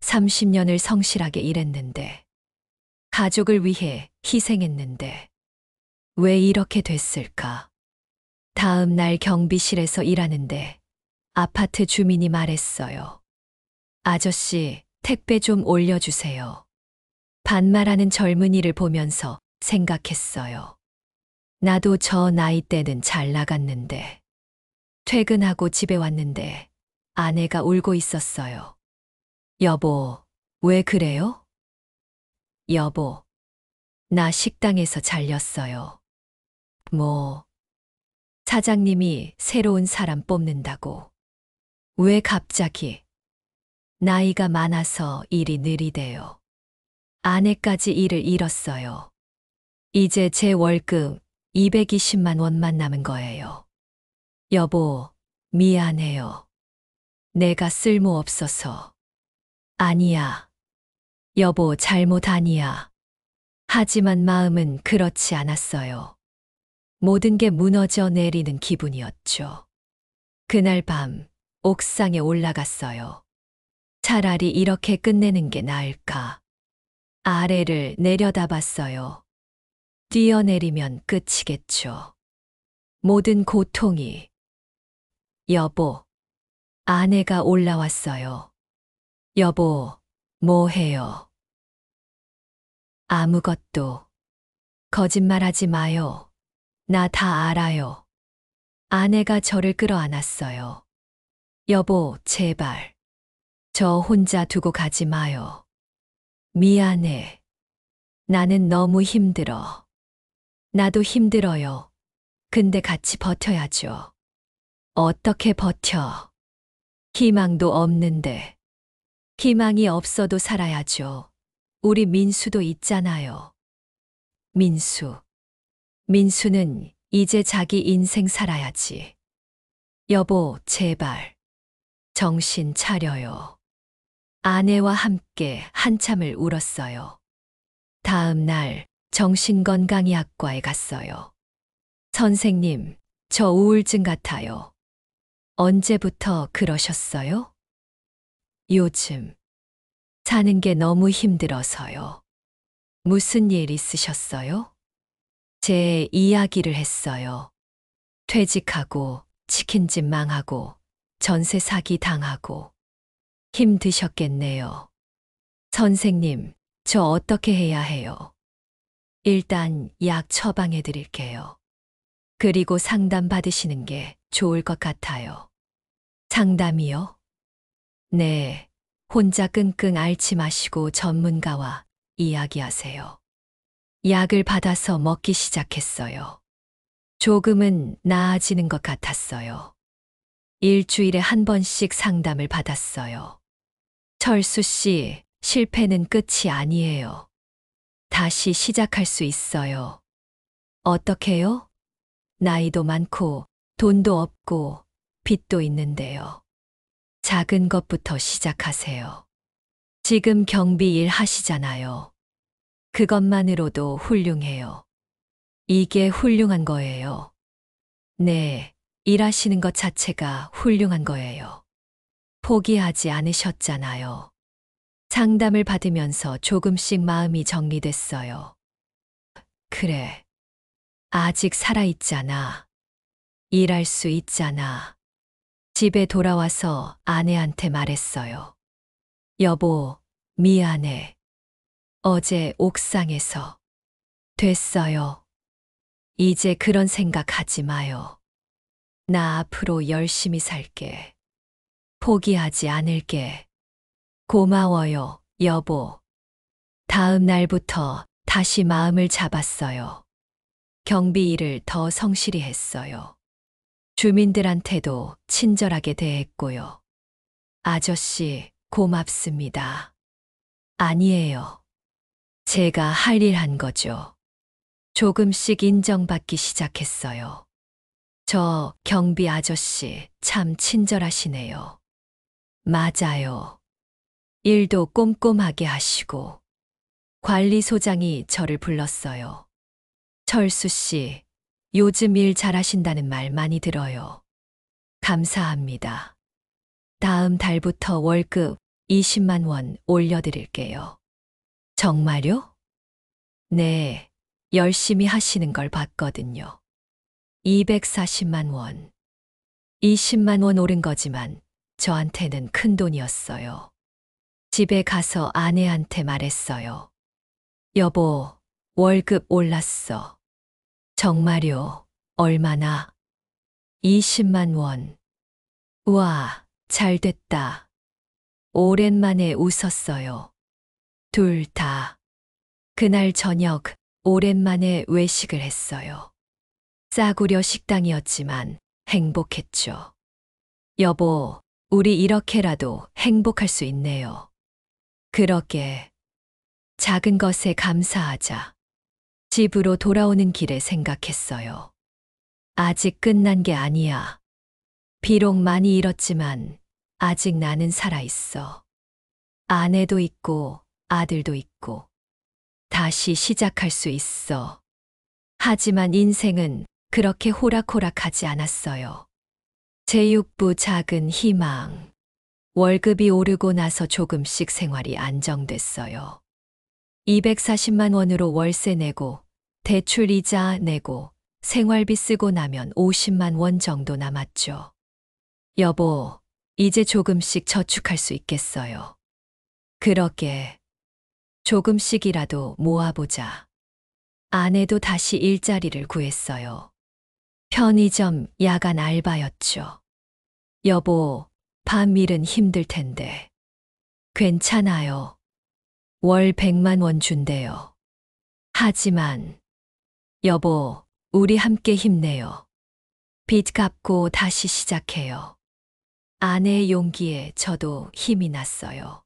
30년을 성실하게 일했는데, 가족을 위해 희생했는데, 왜 이렇게 됐을까? 다음 날 경비실에서 일하는데 아파트 주민이 말했어요. 아저씨, 택배 좀 올려주세요. 반말하는 젊은이를 보면서 생각했어요. 나도 저 나이 때는 잘 나갔는데. 퇴근하고 집에 왔는데 아내가 울고 있었어요. 여보, 왜 그래요? 여보, 나 식당에서 잘렸어요. 뭐, 사장님이 새로운 사람 뽑는다고. 왜 갑자기? 나이가 많아서 일이 느리대요. 아내까지 일을 잃었어요. 이제 제 월급 220만 원만 남은 거예요. 여보, 미안해요. 내가 쓸모없어서. 아니야. 여보, 잘못 아니야. 하지만 마음은 그렇지 않았어요. 모든 게 무너져 내리는 기분이었죠. 그날 밤 옥상에 올라갔어요. 차라리 이렇게 끝내는 게 나을까. 아래를 내려다봤어요. 뛰어내리면 끝이겠죠. 모든 고통이. 여보. 아내가 올라왔어요. 여보, 뭐 해요? 아무것도. 거짓말하지 마요. 나 다 알아요. 아내가 저를 끌어안았어요. 여보, 제발. 저 혼자 두고 가지 마요. 미안해. 나는 너무 힘들어. 나도 힘들어요. 근데 같이 버텨야죠. 어떻게 버텨? 희망도 없는데. 희망이 없어도 살아야죠. 우리 민수도 있잖아요. 민수. 민수는 이제 자기 인생 살아야지. 여보, 제발. 정신 차려요. 아내와 함께 한참을 울었어요. 다음 날 정신건강의학과에 갔어요. 선생님, 저 우울증 같아요. 언제부터 그러셨어요? 요즘 사는 게 너무 힘들어서요. 무슨 일 있으셨어요? 제 이야기를 했어요. 퇴직하고 치킨집 망하고 전세 사기 당하고 힘드셨겠네요. 선생님, 저 어떻게 해야 해요? 일단 약 처방해 드릴게요. 그리고 상담 받으시는 게 좋을 것 같아요. 상담이요? 네. 혼자 끙끙 앓지 마시고 전문가와 이야기하세요. 약을 받아서 먹기 시작했어요. 조금은 나아지는 것 같았어요. 일주일에 한 번씩 상담을 받았어요. 철수 씨, 실패는 끝이 아니에요. 다시 시작할 수 있어요. 어떻게요? 나이도 많고 돈도 없고 빚도 있는데요. 작은 것부터 시작하세요. 지금 경비 일 하시잖아요. 그것만으로도 훌륭해요. 이게 훌륭한 거예요. 네, 일하시는 것 자체가 훌륭한 거예요. 포기하지 않으셨잖아요. 상담을 받으면서 조금씩 마음이 정리됐어요. 그래. 아직 살아있잖아. 일할 수 있잖아. 집에 돌아와서 아내한테 말했어요. 여보, 미안해. 어제 옥상에서. 됐어요. 이제 그런 생각 하지 마요. 나 앞으로 열심히 살게. 포기하지 않을게. 고마워요, 여보. 다음 날부터 다시 마음을 잡았어요. 경비 일을 더 성실히 했어요. 주민들한테도 친절하게 대했고요. 아저씨, 고맙습니다. 아니에요. 제가 할 일 한 거죠. 조금씩 인정받기 시작했어요. 저 경비 아저씨 참 친절하시네요. 맞아요. 일도 꼼꼼하게 하시고. 관리소장이 저를 불렀어요. 철수 씨, 요즘 일 잘하신다는 말 많이 들어요. 감사합니다. 다음 달부터 월급 20만 원 올려드릴게요. 정말요? 네, 열심히 하시는 걸 봤거든요. 240만 원. 20만 원 오른 거지만 저한테는 큰 돈이었어요. 집에 가서 아내한테 말했어요. 여보, 월급 올랐어. 정말요? 얼마나? 20만 원. 우와, 잘 됐다. 오랜만에 웃었어요. 둘 다. 그날 저녁 오랜만에 외식을 했어요. 싸구려 식당이었지만 행복했죠. 여보, 우리 이렇게라도 행복할 수 있네요. 그러게. 작은 것에 감사하자. 집으로 돌아오는 길에 생각했어요. 아직 끝난 게 아니야. 비록 많이 잃었지만 아직 나는 살아있어. 아내도 있고 아들도 있고 다시 시작할 수 있어. 하지만 인생은 그렇게 호락호락하지 않았어요. 제육부 작은 희망. 월급이 오르고 나서 조금씩 생활이 안정됐어요. 240만 원으로 월세 내고 대출 이자 내고 생활비 쓰고 나면 50만 원 정도 남았죠. 여보, 이제 조금씩 저축할 수 있겠어요. 그러게. 조금씩이라도 모아보자. 아내도 다시 일자리를 구했어요. 편의점 야간 알바였죠. 여보, 밤일은 힘들 텐데. 괜찮아요. 월 100만 원 준대요. 하지만, 여보, 우리 함께 힘내요. 빚 갚고 다시 시작해요. 아내의 용기에 저도 힘이 났어요.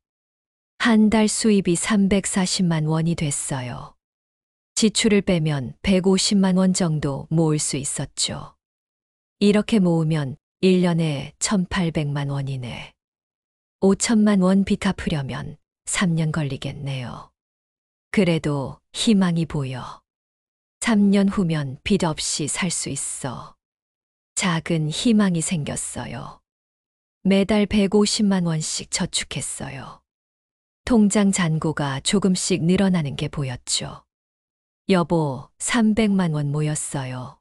한 달 수입이 340만 원이 됐어요. 지출을 빼면 150만 원 정도 모을 수 있었죠. 이렇게 모으면 1년에 1,800만 원이네. 5천만 원 빚 갚으려면 3년 걸리겠네요. 그래도 희망이 보여. 3년 후면 빚 없이 살 수 있어. 작은 희망이 생겼어요. 매달 150만 원씩 저축했어요. 통장 잔고가 조금씩 늘어나는 게 보였죠. 여보, 300만 원 모였어요.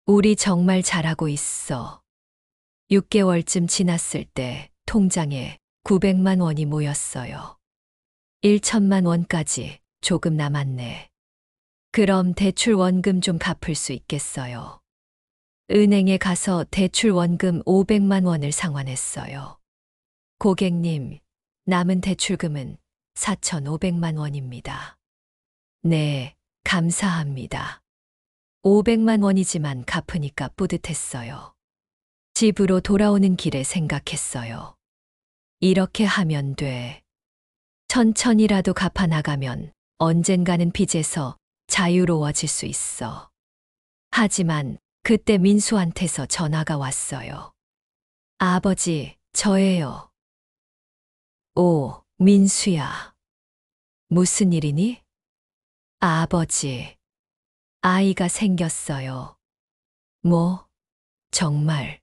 우리 정말 잘하고 있어. 6개월쯤 지났을 때 통장에 900만 원이 모였어요. 1천만 원까지 조금 남았네. 그럼 대출 원금 좀 갚을 수 있겠어요. 은행에 가서 대출 원금 500만 원을 상환했어요. 고객님, 남은 대출금은 4,500만 원입니다. 네, 감사합니다. 500만 원이지만 갚으니까 뿌듯했어요. 집으로 돌아오는 길에 생각했어요. 이렇게 하면 돼. 천천히라도 갚아 나가면 언젠가는 빚에서 자유로워질 수 있어. 하지만 그때 민수한테서 전화가 왔어요. 아버지, 저예요. 오, 민수야. 무슨 일이니? 아버지, 아이가 생겼어요. 뭐? 정말?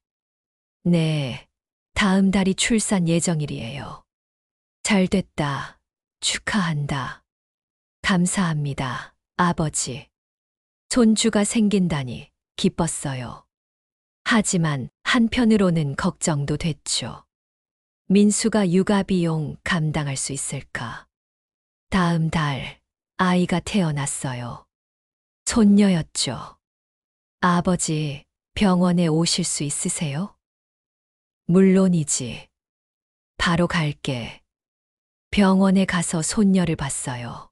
네, 다음 달이 출산 예정일이에요. 잘 됐다. 축하한다. 감사합니다, 아버지. 손주가 생긴다니 기뻤어요. 하지만 한편으로는 걱정도 됐죠. 민수가 육아 비용 감당할 수 있을까? 다음 달 아이가 태어났어요. 손녀였죠. 아버지, 병원에 오실 수 있으세요? 물론이지. 바로 갈게. 병원에 가서 손녀를 봤어요.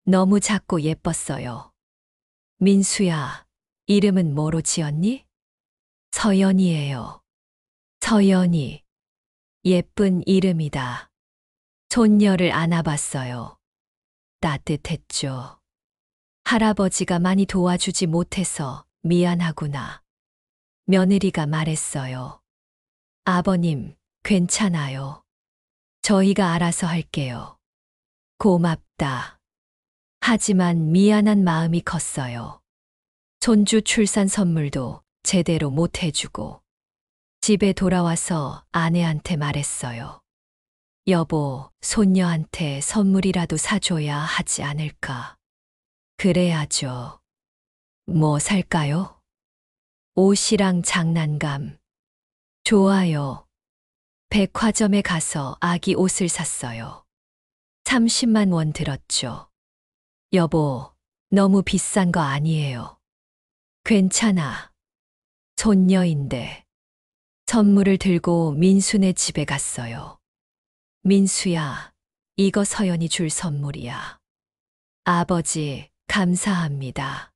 너무 작고 예뻤어요. 민수야, 이름은 뭐로 지었니? 서연이에요. 서연이. 예쁜 이름이다. 손녀를 안아봤어요. 따뜻했죠. 할아버지가 많이 도와주지 못해서 미안하구나. 며느리가 말했어요. 아버님, 괜찮아요. 저희가 알아서 할게요. 고맙다. 하지만 미안한 마음이 컸어요. 손주 출산 선물도 제대로 못 해주고 집에 돌아와서 아내한테 말했어요. 여보, 손녀한테 선물이라도 사줘야 하지 않을까? 그래야죠. 뭐 살까요? 옷이랑 장난감. 좋아요. 백화점에 가서 아기 옷을 샀어요. 30만 원 들었죠. 여보, 너무 비싼 거 아니에요. 괜찮아. 손녀인데. 선물을 들고 민수네 집에 갔어요. 민수야, 이거 서연이 줄 선물이야. 아버지, 감사합니다.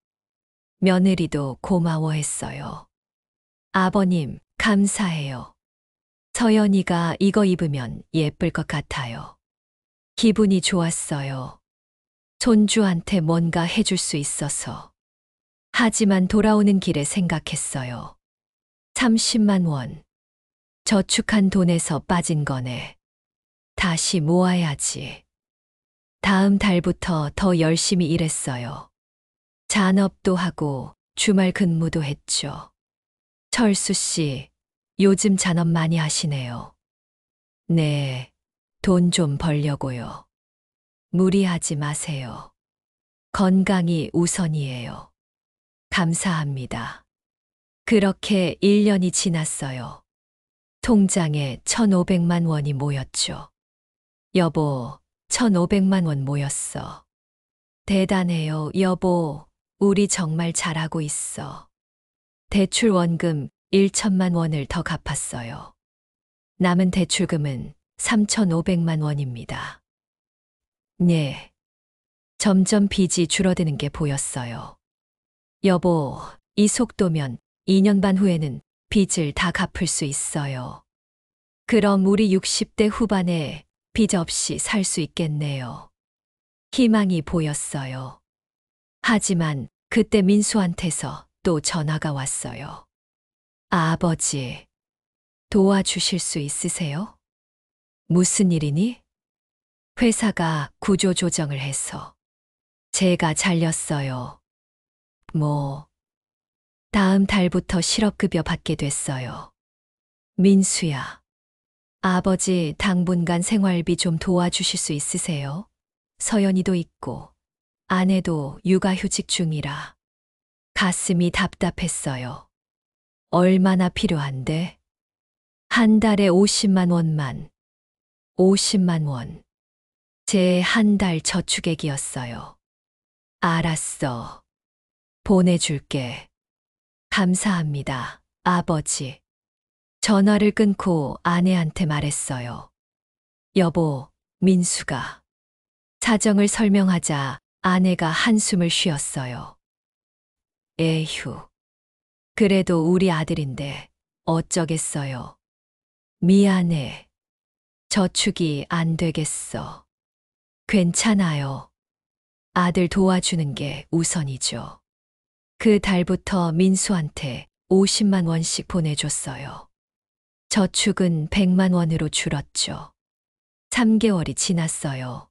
며느리도 고마워했어요. 아버님, 감사해요. 서연이가 이거 입으면 예쁠 것 같아요. 기분이 좋았어요. 손주한테 뭔가 해줄 수 있어서. 하지만 돌아오는 길에 생각했어요. 30만 원. 저축한 돈에서 빠진 거네. 다시 모아야지. 다음 달부터 더 열심히 일했어요. 잔업도 하고 주말 근무도 했죠. 철수 씨, 요즘 잔업 많이 하시네요. 네, 돈 좀 벌려고요. 무리하지 마세요. 건강이 우선이에요. 감사합니다. 그렇게 1년이 지났어요. 통장에 1,500만 원이 모였죠. 여보, 1,500만 원 모였어. 대단해요, 여보. 우리 정말 잘하고 있어. 대출 원금 1천만 원을 더 갚았어요. 남은 대출금은 3,500만 원입니다. 네. 점점 빚이 줄어드는 게 보였어요. 여보, 이 속도면 2년 반 후에는 빚을 다 갚을 수 있어요. 그럼 우리 60대 후반에 빚 없이 살 수 있겠네요. 희망이 보였어요. 하지만 그때 민수한테서 또 전화가 왔어요. 아버지, 도와주실 수 있으세요? 무슨 일이니? 회사가 구조조정을 해서 제가 잘렸어요. 다음 달부터 실업급여 받게 됐어요. 민수야, 아버지 당분간 생활비 좀 도와주실 수 있으세요? 서연이도 있고 아내도 육아휴직 중이라 가슴이 답답했어요. 얼마나 필요한데? 한 달에 50만 원만. 50만 원. 제 한 달 저축액이었어요. 알았어. 보내줄게. 감사합니다, 아버지. 전화를 끊고 아내한테 말했어요. 여보, 민수가. 사정을 설명하자 아내가 한숨을 쉬었어요. 에휴. 그래도 우리 아들인데 어쩌겠어요. 미안해. 저축이 안 되겠어. 괜찮아요. 아들 도와주는 게 우선이죠. 그 달부터 민수한테 50만 원씩 보내줬어요. 저축은 100만 원으로 줄었죠. 3개월이 지났어요.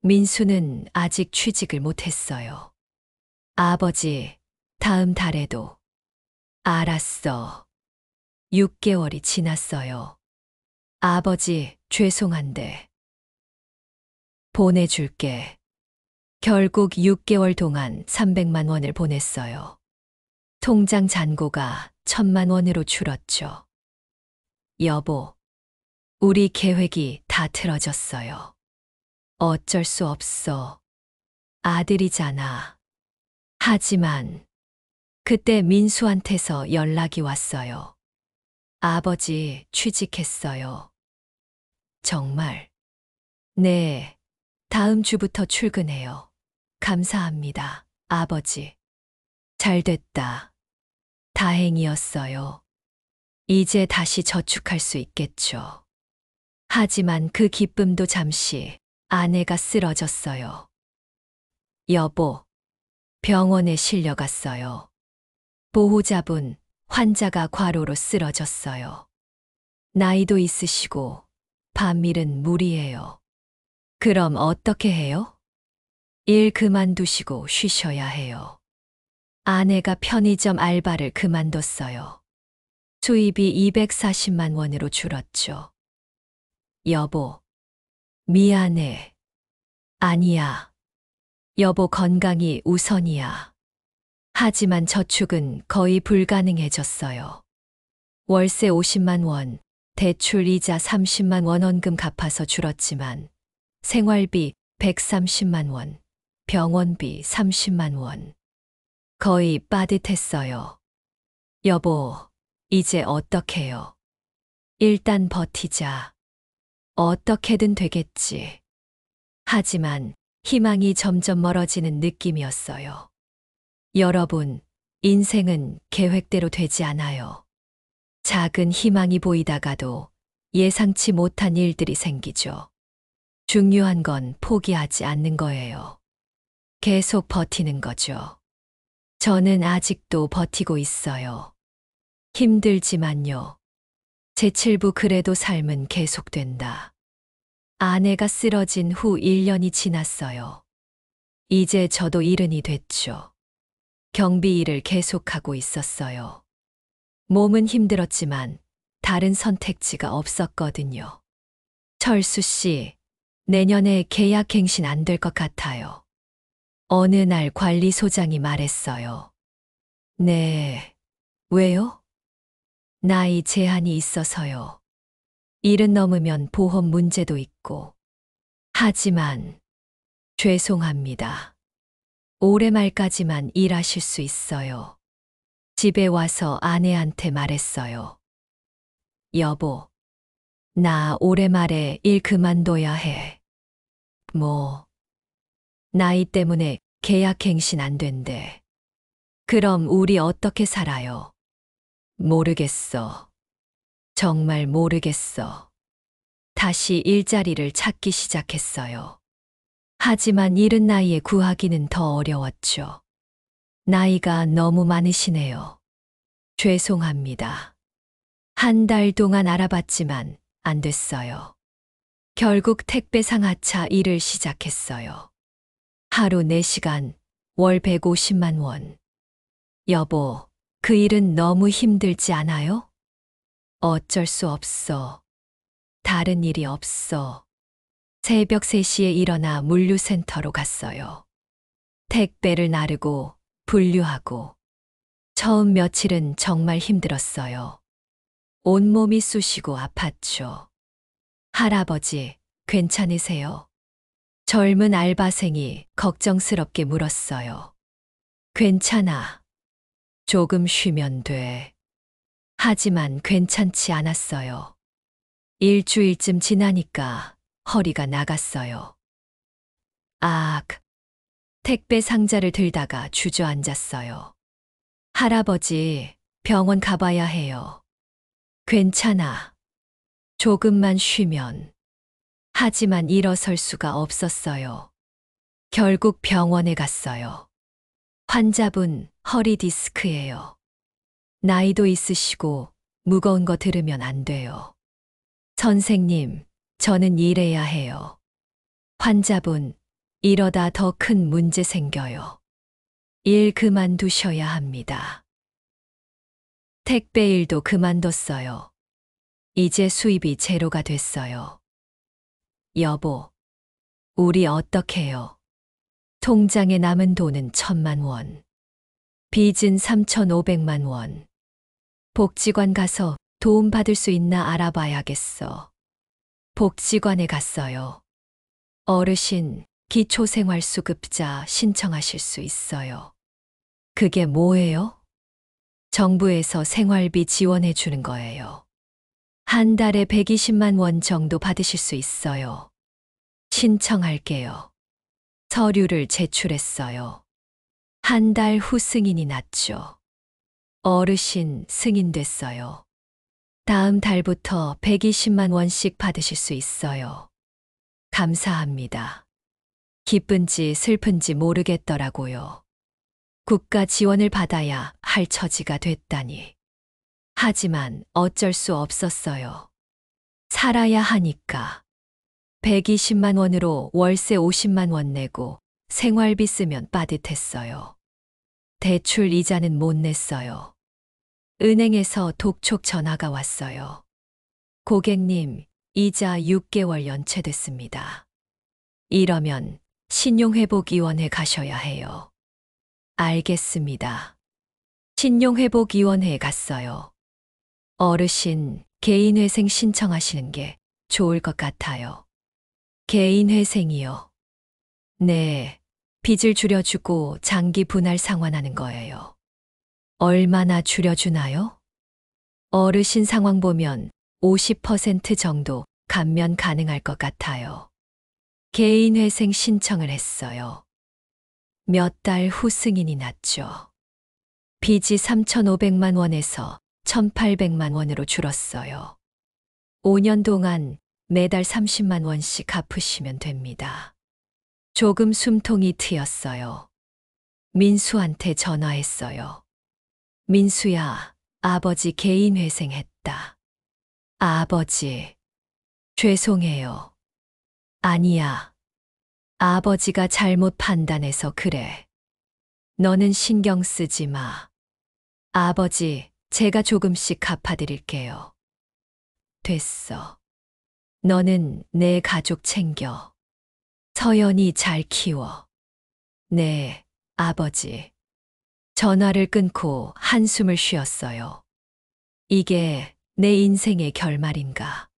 민수는 아직 취직을 못했어요. 아버지, 다음 달에도. 알았어. 6개월이 지났어요. 아버지, 죄송한데. 보내줄게. 결국 6개월 동안 300만 원을 보냈어요. 통장 잔고가 1000만 원으로 줄었죠. 여보, 우리 계획이 다 틀어졌어요. 어쩔 수 없어. 아들이잖아. 하지만 그때 민수한테서 연락이 왔어요. 아버지 취직했어요. 정말? 네, 다음 주부터 출근해요. 감사합니다, 아버지. 잘 됐다. 다행이었어요. 이제 다시 저축할 수 있겠죠. 하지만 그 기쁨도 잠시 아내가 쓰러졌어요. 여보, 병원에 실려갔어요. 보호자분, 환자가 과로로 쓰러졌어요. 나이도 있으시고 밤일은 무리예요. 그럼 어떻게 해요? 일 그만두시고 쉬셔야 해요. 아내가 편의점 알바를 그만뒀어요. 수입이 240만 원으로 줄었죠. 여보, 미안해. 아니야. 여보 건강이 우선이야. 하지만 저축은 거의 불가능해졌어요. 월세 50만 원, 대출 이자 30만 원 원금 갚아서 줄었지만 생활비 130만 원, 병원비 30만 원. 거의 빠듯했어요. 여보, 이제 어떡해요? 일단 버티자. 어떻게든 되겠지. 하지만 희망이 점점 멀어지는 느낌이었어요. 여러분, 인생은 계획대로 되지 않아요. 작은 희망이 보이다가도 예상치 못한 일들이 생기죠. 중요한 건 포기하지 않는 거예요. 계속 버티는 거죠. 저는 아직도 버티고 있어요. 힘들지만요. 제7부 그래도 삶은 계속된다. 아내가 쓰러진 후 1년이 지났어요. 이제 저도 일흔이 됐죠. 경비 일을 계속하고 있었어요. 몸은 힘들었지만 다른 선택지가 없었거든요. 철수 씨, 내년에 계약갱신 안 될 것 같아요. 어느 날 관리소장이 말했어요. 네, 왜요? 나이 제한이 있어서요. 일은 넘으면 보험 문제도 있고. 하지만 죄송합니다. 올해 말까지만 일하실 수 있어요. 집에 와서 아내한테 말했어요. 여보, 나 올해 말에 일 그만둬야 해. 나이 때문에 계약갱신 안 된대. 그럼 우리 어떻게 살아요? 모르겠어. 정말 모르겠어. 다시 일자리를 찾기 시작했어요. 하지만 이른 나이에 구하기는 더 어려웠죠. 나이가 너무 많으시네요. 죄송합니다. 한 달 동안 알아봤지만 안 됐어요. 결국 택배 상하차 일을 시작했어요. 하루 4시간, 월 150만 원. 여보, 그 일은 너무 힘들지 않아요? 어쩔 수 없어. 다른 일이 없어. 새벽 3시에 일어나 물류센터로 갔어요. 택배를 나르고 분류하고. 처음 며칠은 정말 힘들었어요. 온몸이 쑤시고 아팠죠. 할아버지, 괜찮으세요? 젊은 알바생이 걱정스럽게 물었어요. 괜찮아. 조금 쉬면 돼. 하지만 괜찮지 않았어요. 일주일쯤 지나니까 허리가 나갔어요. 택배 상자를 들다가 주저앉았어요. 할아버지, 병원 가봐야 해요. 괜찮아. 조금만 쉬면. 하지만 일어설 수가 없었어요. 결국 병원에 갔어요. 환자분 허리 디스크예요. 나이도 있으시고 무거운 거 들으면 안 돼요. 선생님, 저는 일해야 해요. 환자분, 이러다 더 큰 문제 생겨요. 일 그만두셔야 합니다. 택배 일도 그만뒀어요. 이제 수입이 제로가 됐어요. 여보, 우리 어떡해요? 통장에 남은 돈은 1,000만 원. 빚은 3,500만 원. 복지관 가서 도움받을 수 있나 알아봐야겠어. 복지관에 갔어요. 어르신, 기초생활수급자 신청하실 수 있어요. 그게 뭐예요? 정부에서 생활비 지원해 주는 거예요. 한 달에 120만 원 정도 받으실 수 있어요. 신청할게요. 서류를 제출했어요. 한 달 후 승인이 났죠. 어르신 승인됐어요. 다음 달부터 120만 원씩 받으실 수 있어요. 감사합니다. 기쁜지 슬픈지 모르겠더라고요. 국가 지원을 받아야 할 처지가 됐다니. 하지만 어쩔 수 없었어요. 살아야 하니까. 120만 원으로 월세 50만 원 내고 생활비 쓰면 빠듯했어요. 대출 이자는 못 냈어요. 은행에서 독촉 전화가 왔어요. 고객님, 이자 6개월 연체됐습니다. 이러면 신용회복위원회 가셔야 해요. 알겠습니다. 신용회복위원회에 갔어요. 어르신, 개인회생 신청하시는 게 좋을 것 같아요. 개인회생이요. 네, 빚을 줄여주고 장기 분할 상환하는 거예요. 얼마나 줄여주나요? 어르신 상황 보면 50% 정도 감면 가능할 것 같아요. 개인회생 신청을 했어요. 몇 달 후 승인이 났죠. 빚이 3,500만 원에서 1,800만 원으로 줄었어요. 5년 동안 매달 30만 원씩 갚으시면 됩니다. 조금 숨통이 트였어요. 민수한테 전화했어요. 민수야, 아버지 개인회생했다. 아버지, 죄송해요. 아니야. 아버지가 잘못 판단해서 그래. 너는 신경 쓰지 마. 아버지, 제가 조금씩 갚아드릴게요. 됐어. 너는 내 가족 챙겨. 서연이 잘 키워. 네, 아버지. 전화를 끊고 한숨을 쉬었어요. 이게 내 인생의 결말인가.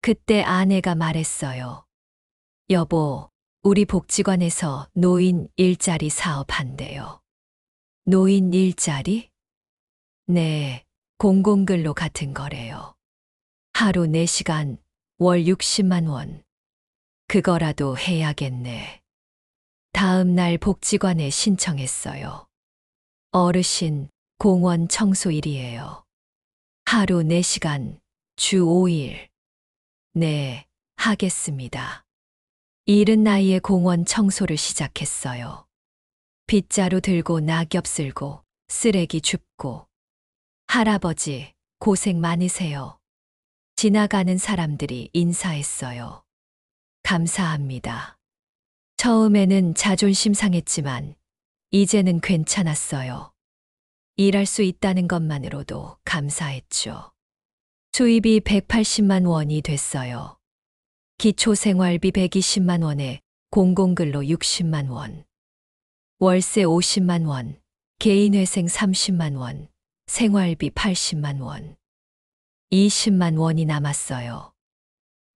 그때 아내가 말했어요. 여보, 우리 복지관에서 노인 일자리 사업 한대요. 노인 일자리? 네, 공공근로 같은 거래요. 하루 4시간, 월 60만 원. 그거라도 해야겠네. 다음 날 복지관에 신청했어요. 어르신, 공원 청소일이에요. 하루 4시간, 주 5일. 네, 하겠습니다. 이른 나이에 공원 청소를 시작했어요. 빗자루 들고 낙엽 쓸고 쓰레기 줍고. 할아버지, 고생 많으세요. 지나가는 사람들이 인사했어요. 감사합니다. 처음에는 자존심 상했지만 이제는 괜찮았어요. 일할 수 있다는 것만으로도 감사했죠. 수입이 180만 원이 됐어요. 기초생활비 120만 원에 공공근로 60만 원, 월세 50만 원, 개인회생 30만 원, 생활비 80만 원, 20만 원이 남았어요.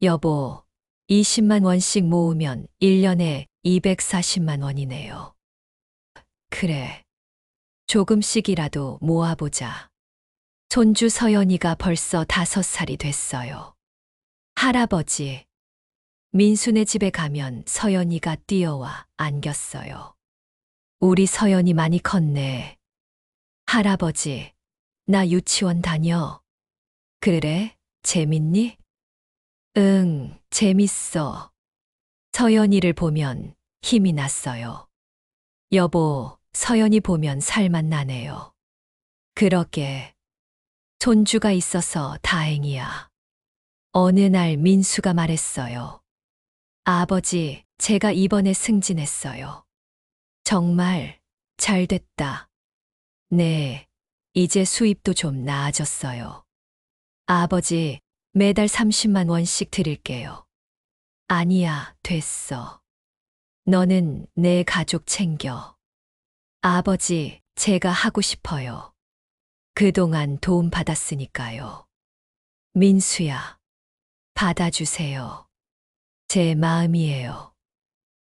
여보, 20만 원씩 모으면 1년에 240만 원이네요. 그래. 조금씩이라도 모아보자. 손주 서연이가 벌써 5살이 됐어요. 할아버지, 민수네 집에 가면 서연이가 뛰어와 안겼어요. 우리 서연이 많이 컸네. 할아버지, 나 유치원 다녀. 그래? 재밌니? 응, 재밌어. 서연이를 보면 힘이 났어요. 여보, 서연이 보면 살맛 나네요. 그러게. 손주가 있어서 다행이야. 어느 날 민수가 말했어요. 아버지, 제가 이번에 승진했어요. 정말 잘 됐다. 네, 이제 수입도 좀 나아졌어요. 아버지, 매달 30만 원씩 드릴게요. 아니야, 됐어. 너는 내 가족 챙겨. 아버지, 제가 하고 싶어요. 그동안 도움 받았으니까요. 민수야, 받아주세요. 제 마음이에요.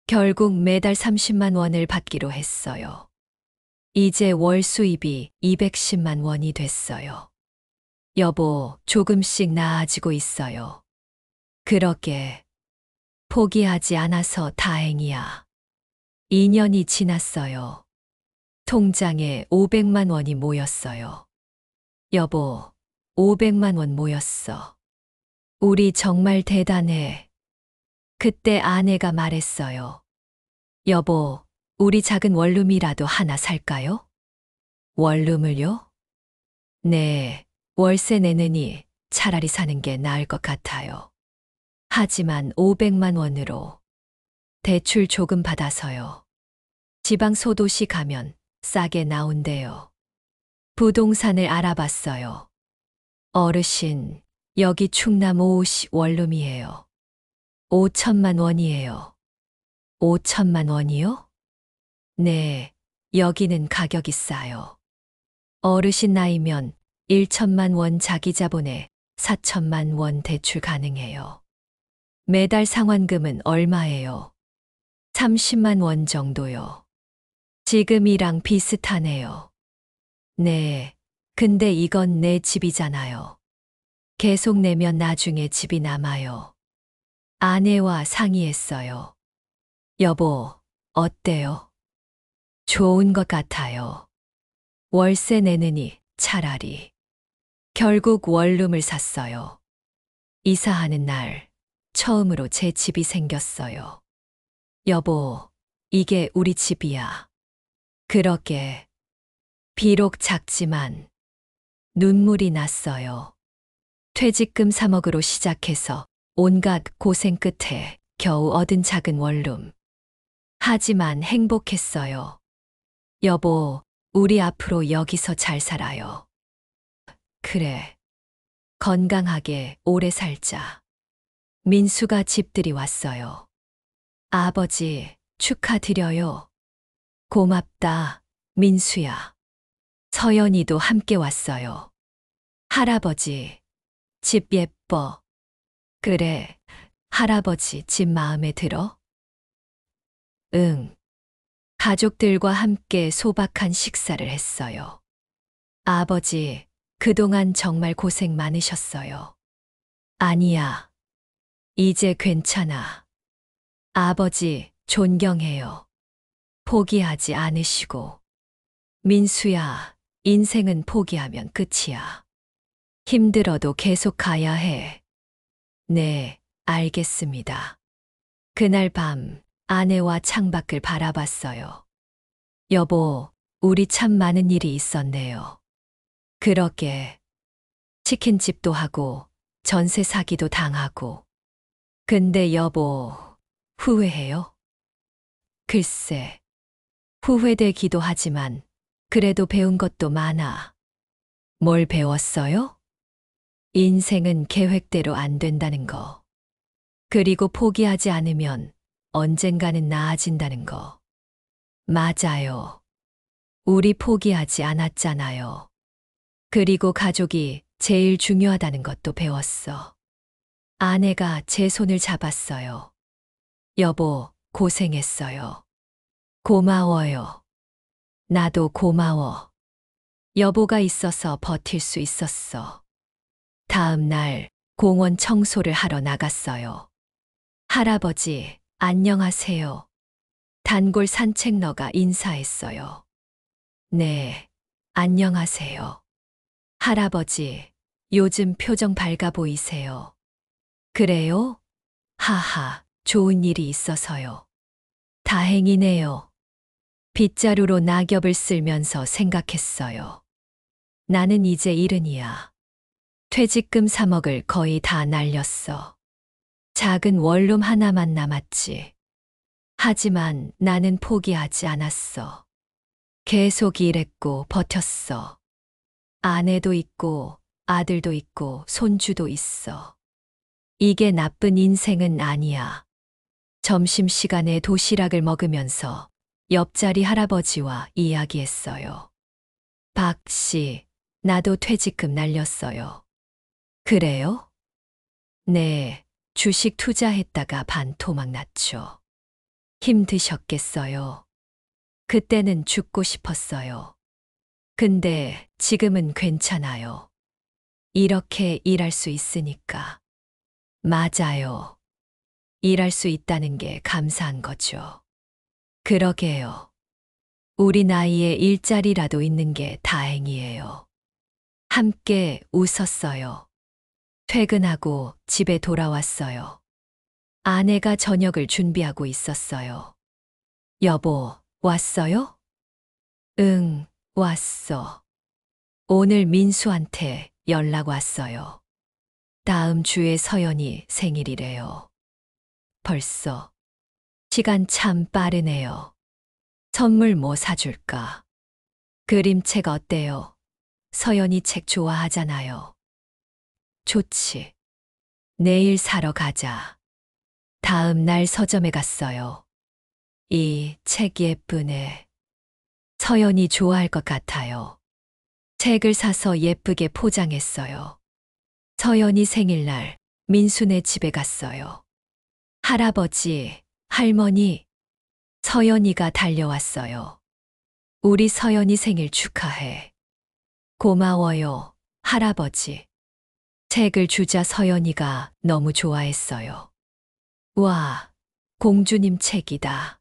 결국 매달 30만 원을 받기로 했어요. 이제 월 수입이 210만 원이 됐어요. 여보, 조금씩 나아지고 있어요. 그러게. 포기하지 않아서 다행이야. 2년이 지났어요. 통장에 500만 원이 모였어요. 여보, 500만 원 모였어. 우리 정말 대단해. 그때 아내가 말했어요. 여보, 우리 작은 원룸이라도 하나 살까요? 원룸을요? 네, 월세 내느니 차라리 사는 게 나을 것 같아요. 하지만 500만 원으로 대출 조금 받아서요. 지방 소도시 가면 싸게 나온대요. 부동산을 알아봤어요. 어르신, 여기 충남 5시 원룸이에요. 5천만 원이에요. 5천만 원이요? 네, 여기는 가격이 싸요. 어르신 나이면 1천만 원 자기 자본에 4천만 원 대출 가능해요. 매달 상환금은 얼마예요? 30만 원 정도요. 지금이랑 비슷하네요. 네, 근데 이건 내 집이잖아요. 계속 내면 나중에 집이 남아요. 아내와 상의했어요. 여보, 어때요? 좋은 것 같아요. 월세 내느니 차라리. 결국 원룸을 샀어요. 이사하는 날 처음으로 제 집이 생겼어요. 여보, 이게 우리 집이야. 그러게. 비록 작지만 눈물이 났어요. 퇴직금 3억으로 시작해서 온갖 고생 끝에 겨우 얻은 작은 원룸. 하지만 행복했어요. 여보, 우리 앞으로 여기서 잘 살아요. 그래. 건강하게 오래 살자. 민수가 집들이 왔어요. 아버지, 축하드려요. 고맙다, 민수야. 서연이도 함께 왔어요. 할아버지, 집 예뻐. 그래, 할아버지 집 마음에 들어? 응. 가족들과 함께 소박한 식사를 했어요. 아버지, 그동안 정말 고생 많으셨어요. 아니야. 이제 괜찮아. 아버지, 존경해요. 포기하지 않으시고. 민수야, 인생은 포기하면 끝이야. 힘들어도 계속 가야 해. 네, 알겠습니다. 그날 밤 아내와 창밖을 바라봤어요. 여보, 우리 참 많은 일이 있었네요. 그러게. 치킨집도 하고 전세 사기도 당하고. 근데 여보, 후회해요? 글쎄, 후회되기도 하지만 그래도 배운 것도 많아. 뭘 배웠어요? 인생은 계획대로 안 된다는 거. 그리고 포기하지 않으면 언젠가는 나아진다는 거. 맞아요. 우리 포기하지 않았잖아요. 그리고 가족이 제일 중요하다는 것도 배웠어. 아내가 제 손을 잡았어요. 여보, 고생했어요. 고마워요. 나도 고마워. 여보가 있어서 버틸 수 있었어. 다음 날 공원 청소를 하러 나갔어요. 할아버지, 안녕하세요. 단골 산책러가 인사했어요. 네, 안녕하세요. 할아버지, 요즘 표정 밝아 보이세요. 그래요? 하하, 좋은 일이 있어서요. 다행이네요. 빗자루로 낙엽을 쓸면서 생각했어요. 나는 이제 70이야. 퇴직금 3억을 거의 다 날렸어. 작은 원룸 하나만 남았지. 하지만 나는 포기하지 않았어. 계속 일했고 버텼어. 아내도 있고 아들도 있고 손주도 있어. 이게 나쁜 인생은 아니야. 점심시간에 도시락을 먹으면서 옆자리 할아버지와 이야기했어요. 박 씨, 나도 퇴직금 날렸어요. 그래요? 네, 주식 투자했다가 반토막 났죠. 힘드셨겠어요. 그때는 죽고 싶었어요. 근데 지금은 괜찮아요. 이렇게 일할 수 있으니까. 맞아요. 일할 수 있다는 게 감사한 거죠. 그러게요. 우리 나이에 일자리라도 있는 게 다행이에요. 함께 웃었어요. 퇴근하고 집에 돌아왔어요. 아내가 저녁을 준비하고 있었어요. 여보, 왔어요? 응, 왔어. 오늘 민수한테 연락 왔어요. 다음 주에 서연이 생일이래요. 벌써. 시간 참 빠르네요. 선물 뭐 사줄까? 그림책 어때요? 서연이 책 좋아하잖아요. 좋지. 내일 사러 가자. 다음 날 서점에 갔어요. 이 책 예쁘네. 서연이 좋아할 것 같아요. 책을 사서 예쁘게 포장했어요. 서연이 생일날 민수네 집에 갔어요. 할아버지, 할머니, 서연이가 달려왔어요. 우리 서연이 생일 축하해. 고마워요, 할아버지. 책을 주자 서연이가 너무 좋아했어요. 와, 공주님 책이다.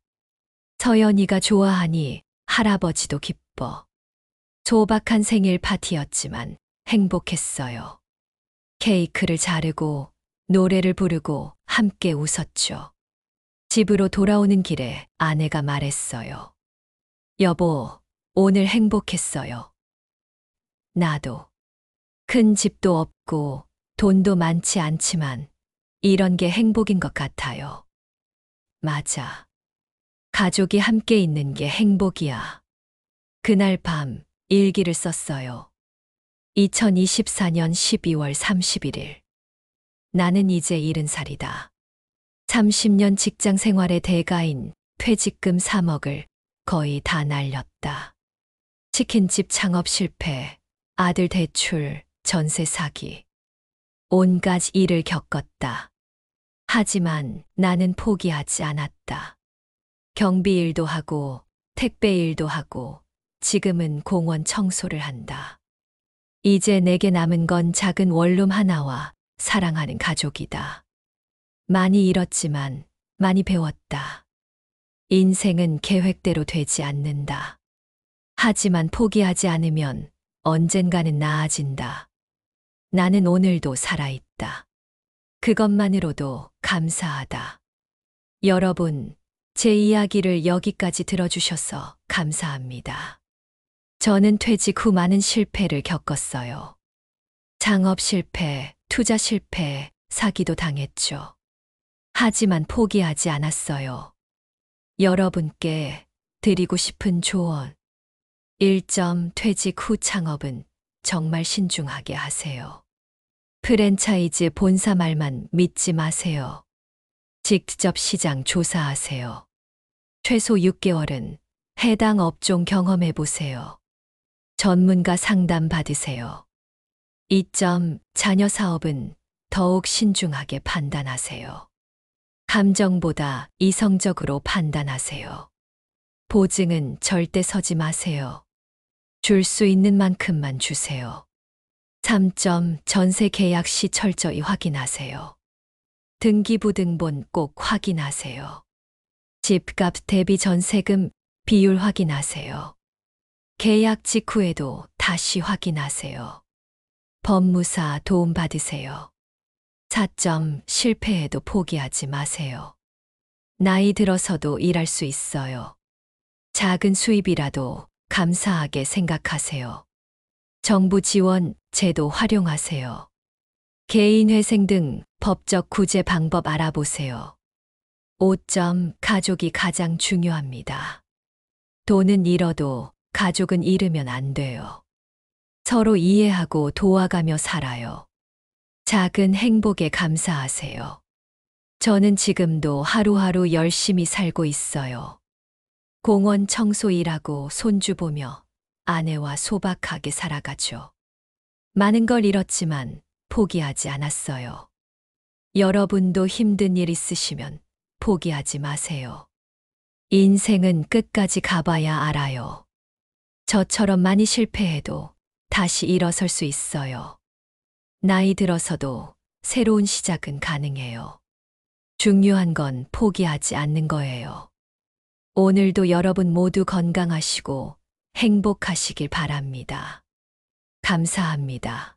서연이가 좋아하니 할아버지도 기뻐. 소박한 생일 파티였지만 행복했어요. 케이크를 자르고 노래를 부르고 함께 웃었죠. 집으로 돌아오는 길에 아내가 말했어요. 여보, 오늘 행복했어요. 나도. 큰 집도 없고 돈도 많지 않지만 이런 게 행복인 것 같아요. 맞아. 가족이 함께 있는 게 행복이야. 그날 밤 일기를 썼어요. 2024년 12월 31일. 나는 이제 70살이다. 30년 직장 생활의 대가인 퇴직금 3억을 거의 다 날렸다. 치킨집 창업 실패, 아들 대출, 전세 사기. 온갖 일을 겪었다. 하지만 나는 포기하지 않았다. 경비 일도 하고, 택배 일도 하고, 지금은 공원 청소를 한다. 이제 내게 남은 건 작은 원룸 하나와 사랑하는 가족이다. 많이 잃었지만 많이 배웠다. 인생은 계획대로 되지 않는다. 하지만 포기하지 않으면 언젠가는 나아진다. 나는 오늘도 살아있다. 그것만으로도 감사하다. 여러분, 제 이야기를 여기까지 들어주셔서 감사합니다. 저는 퇴직 후 많은 실패를 겪었어요. 창업 실패, 투자 실패, 사기도 당했죠. 하지만 포기하지 않았어요. 여러분께 드리고 싶은 조언. 1점 퇴직 후 창업은 정말 신중하게 하세요. 프랜차이즈 본사 말만 믿지 마세요. 직접 시장 조사하세요. 최소 6개월은 해당 업종 경험해 보세요. 전문가 상담 받으세요. 2점 자녀 사업은 더욱 신중하게 판단하세요. 감정보다 이성적으로 판단하세요. 보증은 절대 서지 마세요. 줄 수 있는 만큼만 주세요. 3점 전세 계약 시 철저히 확인하세요. 등기부등본 꼭 확인하세요. 집값 대비 전세금 비율 확인하세요. 계약 직후에도 다시 확인하세요. 법무사 도움 받으세요. 4점 실패해도 포기하지 마세요. 나이 들어서도 일할 수 있어요. 작은 수입이라도 감사하게 생각하세요. 정부 지원 제도 활용하세요. 개인회생 등 법적 구제 방법 알아보세요. 5점 가족이 가장 중요합니다. 돈은 잃어도 가족은 잃으면 안 돼요. 서로 이해하고 도와가며 살아요. 작은 행복에 감사하세요. 저는 지금도 하루하루 열심히 살고 있어요. 공원 청소 일하고 손주 보며 아내와 소박하게 살아가죠. 많은 걸 잃었지만 포기하지 않았어요. 여러분도 힘든 일 있으시면 포기하지 마세요. 인생은 끝까지 가봐야 알아요. 저처럼 많이 실패해도 다시 일어설 수 있어요. 나이 들어서도 새로운 시작은 가능해요. 중요한 건 포기하지 않는 거예요. 오늘도 여러분 모두 건강하시고 행복하시길 바랍니다. 감사합니다.